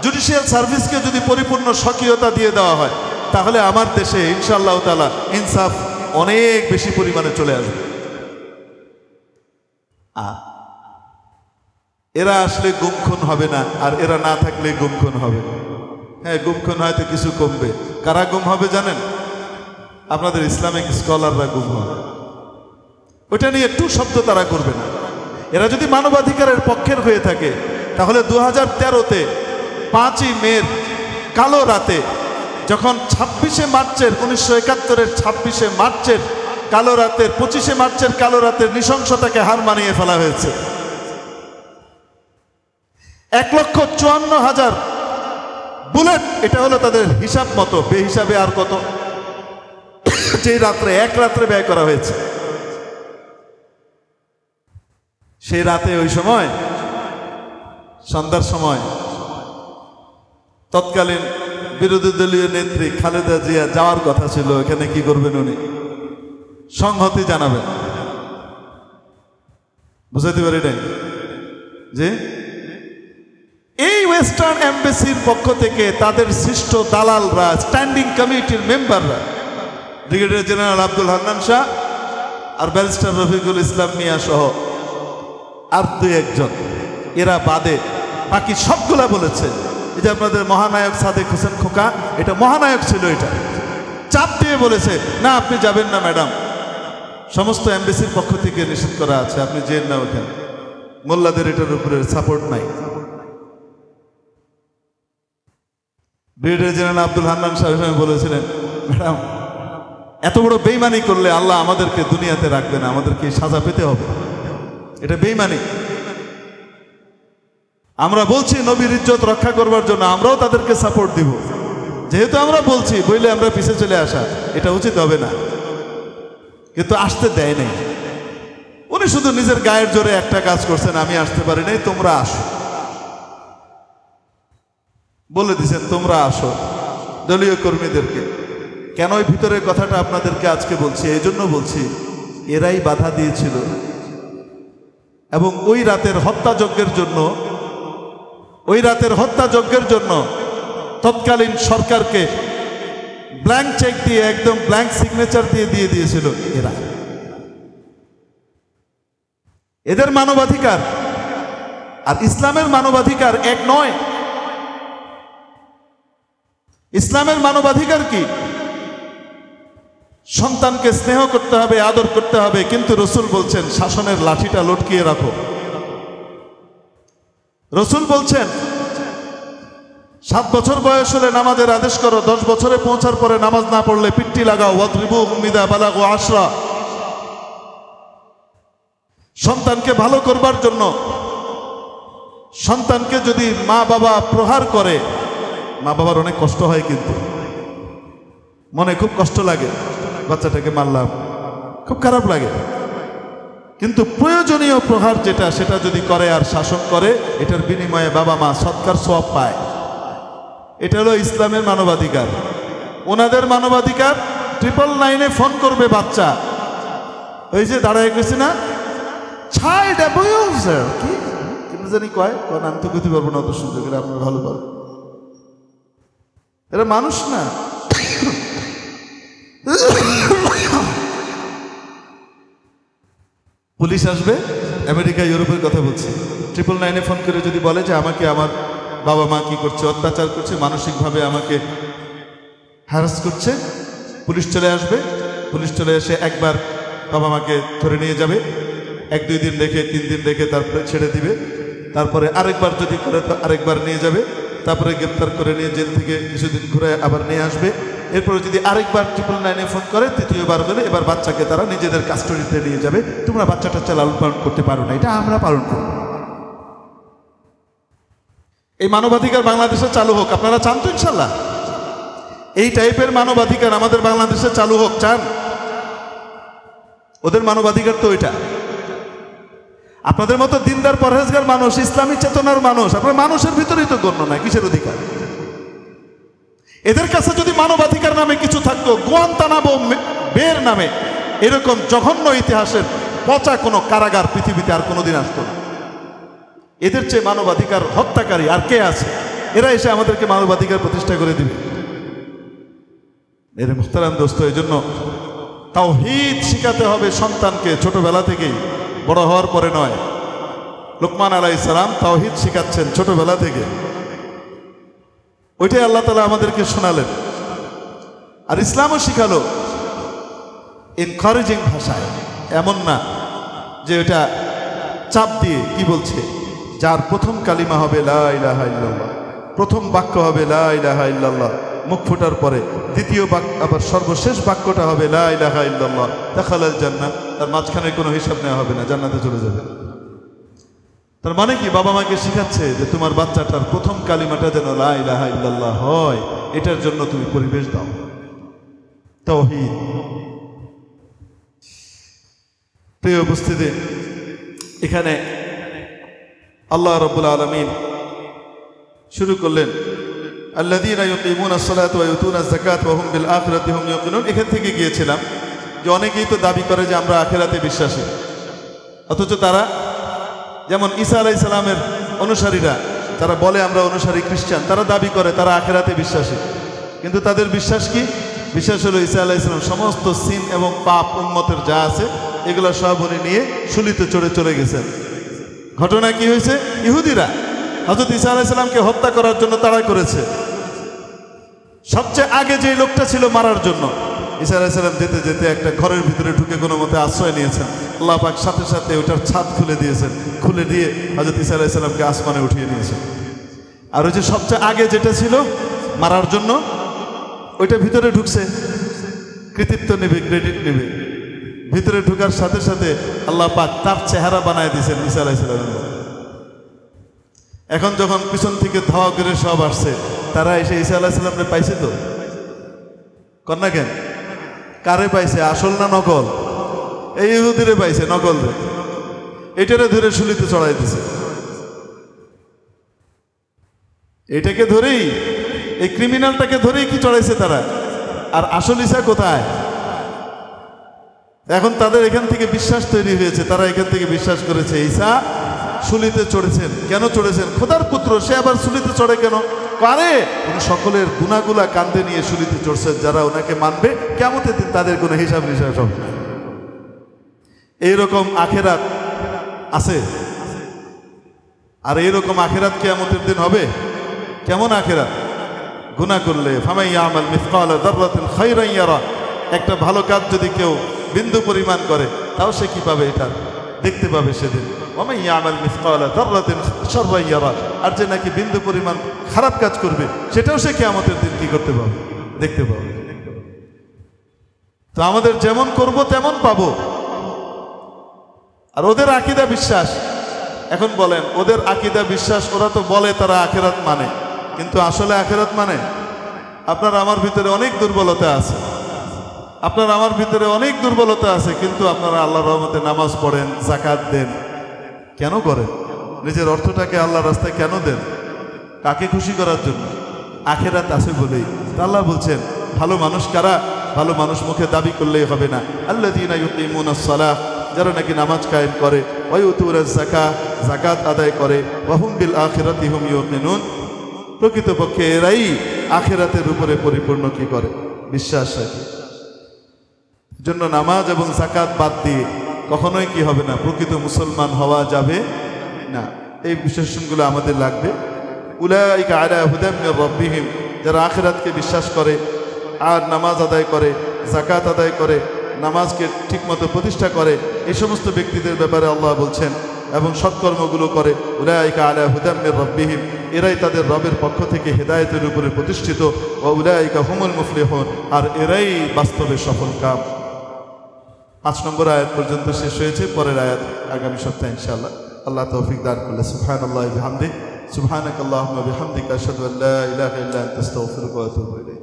জুডিশিয়াল সার্ভিসকে যদি পরিপূর্ণ স্বকীয়তা দিয়ে দেওয়া হয়, তাহলে আমার দেশে ইনশাআল্লাহ তাআলা ইনসাফ অনেক বেশি পরিমাণে চলে আসবে। এরা আসলে গুমখুন হবে না, আর এরা না থাকলে গুমখুন হবে। হ্যাঁ, গুমখুন হয়তো কিছু কমবে। কারা গুম হবে জানেন? আপনাদের ইসলামিক স্কলাররা গুম হবে। ওইটা নিয়ে একটু শব্দ তারা করবে না। এরা যদি মানবাধিকারের পক্ষের হয়ে থাকে, তাহলে 2013-তে 5ই মের কালো রাতে, যখন 26শে মার্চের 1971-এর 26শে মার্চের কালো রাতের 25শে মার্চের কালো রাতের নৃশংসতাকে হার মানিয়ে ফেলা হয়েছে। 1,54,000 বুলেট, এটা হলো তাদের হিসাব মতো, বেহিসাবে আর কত, যে রাত্রে, এক রাত্রে ব্যয় করা হয়েছে। সেই রাতে, ওই সময় সন্ধ্যার সময় তৎকালীন বিরোধী দলীয় নেত্রী খালেদা জিয়া যাওয়ার কথা ছিল। এখানে কি করবেন উনি? সংহতি জানাবেন। বুঝাইতে পারি নাই যে এই ওয়েস্টার্ন এম্বাসির পক্ষ থেকে তাদের সৃষ্ট দালালরা, স্ট্যান্ডিং কমিটির মেম্বাররা, ব্রিগেডিয়ার জেনারেল আব্দুল হান্নান শাহ আর ব্যারিস্টার রফিকুল ইসলাম মিয়া সহ আর 2-1 জন, এরা বাদে বাকি সবগুলা বলেছে। এই যে আপনাদের মহানায়ক সাদেক হোসেন খোকা, এটা মহানায়ক ছিল, এটা চাপ দিয়ে বলেছে না আপনি যাবেন না ম্যাডাম, সমস্ত এমবেসির পক্ষ থেকে নিষেধ করা আছে, আপনি যেন না ওঠেন, মোল্লাদের এটার উপরে সাপোর্ট নাই। ব্রিগেডিয়ার জেনারেল আব্দুল হান্নান সাহেব বলেছিলেন ম্যাডাম এত বড় বেইমানি করলে আল্লাহ আমাদেরকে দুনিয়াতে রাখবে না, আমাদেরকে সাজা পেতে হবে, এটা বেইমানি। আমরা বলছি নবীর ইজ্জত রক্ষা করবার জন্য, আমরাও তাদেরকে সাপোর্ট দিব, যেহেতু আমরা বলছি বইলে আমরা পিছিয়ে চলে আসা এটা উচিত হবে না, কিন্তু আসতে দেয় নাই। উনি শুধু নিজের গায়ের জোরে একটা কাজ করছেন, আমি আসতে পারি নাই, তোমরা আসো, বলে দিছেন তোমরা আসো দলীয় কর্মীদেরকে। কেন ওই ভিতরের কথাটা আপনাদেরকে আজকে বলছি, এই জন্য বলছি এরাই বাধা দিয়েছিল এবং ওই রাতের হত্যাযজ্ঞের জন্য তৎকালীন সরকারকে ব্ল্যাঙ্ক চেক দিয়ে একদম ব্ল্যাঙ্ক সিগনেচার দিয়ে দিয়েছিল এরা। এদের মানবাধিকার আর ইসলামের মানবাধিকার এক নয়। ইসলামের মানবাধিকার কি? সন্তানকে স্নেহ করতে হবে, আদর করতে হবে, কিন্তু রসুল বলছেন শাসনের লাঠিটা লটকিয়ে রাখো। রসুল বলছেন 7 বছর বয়স হলে নামাজের আদেশ করো, 10 বছরে পৌঁছার পরে নামাজ না পড়লে পিট্টি লাগাও, ওয়াদরিবুহুম ইযা বালাগু 10। সন্তানকে ভালো করবার জন্য সন্তানকে যদি মা বাবা প্রহার করে, মা বাবার অনেক কষ্ট হয়, কিন্তু মনে খুব কষ্ট লাগে, বাচ্চাটাকে মারলাম, খুব খারাপ লাগে, কিন্তু প্রয়োজনীয় প্রহার যেটা সেটা যদি করে আর শাসন করে, এটার বিনিময়ে বাবা মা সৎকার সওয়াব পায়। এটা হলো ইসলামের মানবাধিকার। ওনাদের মানবাধিকার 999-এ ফোন করবে বাচ্চা, ওই যে দাঁড়ায় গেছে না চাইল্ড অ্যাবিউজার, কি জানি কয়, আমি তো বুঝতে পারবো না অত সুন্দর করে, আপনার ভালো পারবো, এরা মানুষ না। পুলিশ আসবে, আমেরিকা ইউরোপের কথা বলছি, 999-এ ফোন করে যদি বলে যে আমাকে আমার বাবা মা কি করছে, অত্যাচার করছে, মানসিকভাবে আমাকে হ্যারাস করছে, পুলিশ চলে আসবে। পুলিশ চলে এসে একবার বাবা মাকে ধরে নিয়ে যাবে, 1-2 দিন রেখে 3 দিন রেখে তারপরে ছেড়ে দিবে, তারপরে আরেকবার যদি করে তো আরেকবার নিয়ে যাবে, তারপরে গ্রেপ্তার করে নিয়ে জেল থেকে কিছুদিন ঘুরে আবার নিয়ে আসবে। এরপরে যদি আরেকবার 999-এ ফোন করে, 3য়বার হলে এবার বাচ্চাকে তারা নিজেদের কাস্টডিতে নিয়ে যাবে। তোমরা বাচ্চাটা লালন পালন করতে পারো না, এটা আমরা পালন করব। এই মানবাধিকার বাংলাদেশে চালু হোক, আপনারা চান তো ইনশাল্লাহ? এই টাইপের মানবাধিকার আমাদের বাংলাদেশে চালু হোক, চান? ওদের মানবাধিকার তো ওইটা। আপনাদের মতো দিনদার পরহেজগার মানুষ, ইসলামী চেতনার মানুষ, আপনার মানুষের ভিতরেই তো গণ্য নয়, কিসের অধিকার? এদের কাছে যদি মানবাধিকার নামে কিছু থাকতো, গুয়ান্তানামো বের নামে এরকম জঘন্য ইতিহাসের পচা কোনো কারাগার পৃথিবীতে আর কোনোদিন আসতো না। এদের চেয়ে মানবাধিকার হত্যাকারী আর কে আছে? এরা এসে আমাদেরকে মানবাধিকার প্রতিষ্ঠা করে দিবে। এর মুহতারাম দোস্ত, এই জন্য তাওহীদ শিখাতে হবে সন্তানকে ছোটবেলা থেকেই, বড় হওয়ার পরে নয়। লোকমান আলাইহিস সালাম তাওহীদ শিখাচ্ছেন ছোটবেলা থেকে, ওইটাই আল্লাহ তাআলা আমাদেরকে শোনালেন। আর ইসলামও শিখালো এনকারেজিং ভাষায়, এমন না যে ওটা চাপ দিয়ে। কি বলছে? যার প্রথম কালিমা হবে লা ইলাহা ইল্লাল্লাহ, প্রথম বাক্য হবে লা ইলাহা ইল্লাল্লাহ, মুখ ফোটার পরে দ্বিতীয় বাক্য আবার সর্বশেষ বাক্যটা হবে লা ইলাহা ইল্লাল্লাহ, দাখালাল জান্নাত, তার মাঝখানে কোনো হিসাব নেওয়া হবে না, জান্নাতে চলে যাবে। তার মানে কি? বাবা মাকে শিখাচ্ছে যে তোমার বাচ্চাটার প্রথম কালিমাটা যেন লা ইলাহা ইল্লাল্লাহ হয়, এটার জন্য তুমি পরিবেশ দাও। তাওহীদ। প্রিয় উপস্থিতি, এখানে আল্লাহ রাব্বুল আলামিন শুরু করলেন আল্লাযীনা ইউকিমুনাস সালাতা ওয়া ইউতুনাজ যাকাতা ওয়া হুম বিল আখিরাতি হুম ইউকিনুন। এখান থেকে গিয়েছিলাম যে অনেকেই তো দাবি করে যে আমরা আখিরাতে বিশ্বাসী, অথচ তারা যেমন ঈসা আলাইহিস সালামের অনুসারীরা, তারা বলে আমরা অনুসারী খ্রিস্টান, তারা দাবি করে তারা আখিরাতে বিশ্বাসী, কিন্তু তাদের বিশ্বাস কি? বিশ্বাস হলো ঈসা আলাইহিস সালাম সমস্ত সিন এবং পাপ উম্মতের যা আছে এগুলো সব উনি নিয়ে শুলিতে চলে গেছেন। ঘটনা কি হয়েছে? ইহুদিরা হযরত ঈসা আলাইহিস সালামকে হত্যা করার জন্য তাড়া করেছে। সবচেয়ে আগে যে লোকটা ছিল মারার জন্য, ঈসা আলাইহিস সালাম যেতে যেতে একটা ঘরের ভিতরে ঢুকে কোনো মতে আশ্রয় নিয়েছেন। আল্লাহ পাক সাথে সাথে ওটার ছাদ খুলে দিয়েছেন, খুলে দিয়ে হযরত ঈসা আলাইহিস সালামকে আসমানে উঠিয়ে নিয়েছেন। আর ওই যে সবচেয়ে আগে যেটা ছিল মারার জন্য, ওইটা ভিতরে ঢুকছে, কৃতিত্ব নেবে, ক্রেডিট নেবে। ভিতরে ঢুকার সাথে সাথে আল্লাহ পাক তার চেহারা বানায় দিয়েছেন ঈসা আলাইহিস সালামের মতো। এখন যখন পিছন থেকে ধাওয়া করে সব আসছে, তারা এসে ঈসা আলাইহিস সালামকে পাইছে তো কন্যা কেন? কারে পাইছে, আসল না নকল? এই ইহুদিরে পাইছে, নকল রে। এটারে ধরে শুলিতে চড়াই দিছে। এটাকে ধরেই, এই ক্রিমিনালটাকে ধরেই কি চড়াইছে তারা। আর আসল ঈসা কোথায়? এখন তাদের এখান থেকে বিশ্বাস তৈরি হয়েছে, তারা এখান থেকে বিশ্বাস করেছে ঈসা শুলিতে চড়েছেন। কেন চড়েছেন? খোদার পুত্র, সে আবার শুলিতে চড়ে কেন? কারে উনি সকলের গুনাহগুলা কাঁধে নিয়ে শুলিতে চড়ছেন। যারা ওনাকে মানবে কিয়ামতের দিন তাদের কোনো হিসাব নিসাব সব। এইরকম আখেরাত আছে। আর এইরকম আখেরাত কিয়ামতের দিন হবে। কেমন আখেরাত? গুনাহ করলে ফামান ইয়ামাল মিসকালা যাররাতিন খায়রান ইয়ারা, একটা ভালো কাজ যদি কেউ বিন্দু পরিমাণ করে, তাও সে কি পাবে? এটা দেখতে পাবে সেদিন। ওয়ামান ইয়ামাল মিসকালা যাররাতিন শাররান ইয়ারা, আর যে নাকি বিন্দু পরিমাণ খারাপ কাজ করবে, সেটাও সে কিয়ামতের দিন কি করতে পাবে? দেখতে পাবে। তো আমাদের যেমন করব তেমন পাবো। আর ওদের আকীদা বিশ্বাস, এখন বলেন ওদের আকীদা বিশ্বাস, ওরা তো বলে তারা আখেরাত মানে, কিন্তু আসলে আখেরাত মানে? আপনার আমার ভিতরে অনেক দুর্বলতা আছে, আপনার আমার ভিতরে অনেক দুর্বলতা আছে, কিন্তু আপনারা আল্লাহর রহমতে নামাজ পড়েন, যাকাত দেন। কেন করেন? নিজের অর্থটাকে আল্লাহর রাস্তায় কেন দেন? কাকে খুশি করার জন্য? আখেরাত আছে বলেই। আল্লাহ বলছেন ভালো মানুষ কারা? ভালো মানুষ মুখে দাবি করলেই হবে না। আল্লাযীনা ইউকিমুনাস সালাহ, যারা নাকি নামাজ কায়েম করে, ওয়া ইউতুনাজ যাকাহ, যাকাত আদায় করে, ওয়া হুম বিল আখিরাতি হুম ইউকিনুন, প্রকৃতপক্ষে এরাই আখিরাতের উপরে পরিপূর্ণ কি করে? বিশ্বাস রাখে। জন্য নামাজ এবং যাকাত বাদ দিয়ে কখনোই কি হবে না? প্রকৃত মুসলমান হওয়া যাবে না। এই বিশেষণগুলো আমাদের লাগবে। উলাইকা আলা হুদাম মির রাব্বিহিম, যারা আখিরাতকে বিশ্বাস করে আর নামাজ আদায় করে, যাকাত আদায় করে, নামাজকে ঠিকমতো প্রতিষ্ঠা করে, এই সমস্ত ব্যক্তিদের ব্যাপারে আল্লাহ বলছেন, এবং সৎকর্মগুলো করে। উলাইকা আলা হুদাম মির রাব্বিহিম, এরাই তাদের রবের পক্ষ থেকে হেদায়েতের উপরে প্রতিষ্ঠিত। ওয়া উলাইকা হুমুল মুফলিহুন, আর এরাই বাস্তবে সফলকাম। 5 নম্বর আয়াত পর্যন্ত শেষ হয়েছে। পরের আয়াত আগামী সপ্তাহে ইনশাআল্লাহ আল্লাহ তৌফিক দান করলে। সুবহানাল্লাহি ওয়া বিহামদিহি, সুবহানাকাল্লাহুম্মা বিহামদিকা আশহাদু আল্লা ইলাহা ইল্লা আনতা আস্তাগফিরুকা ওয়া আতুবু ইলাইক।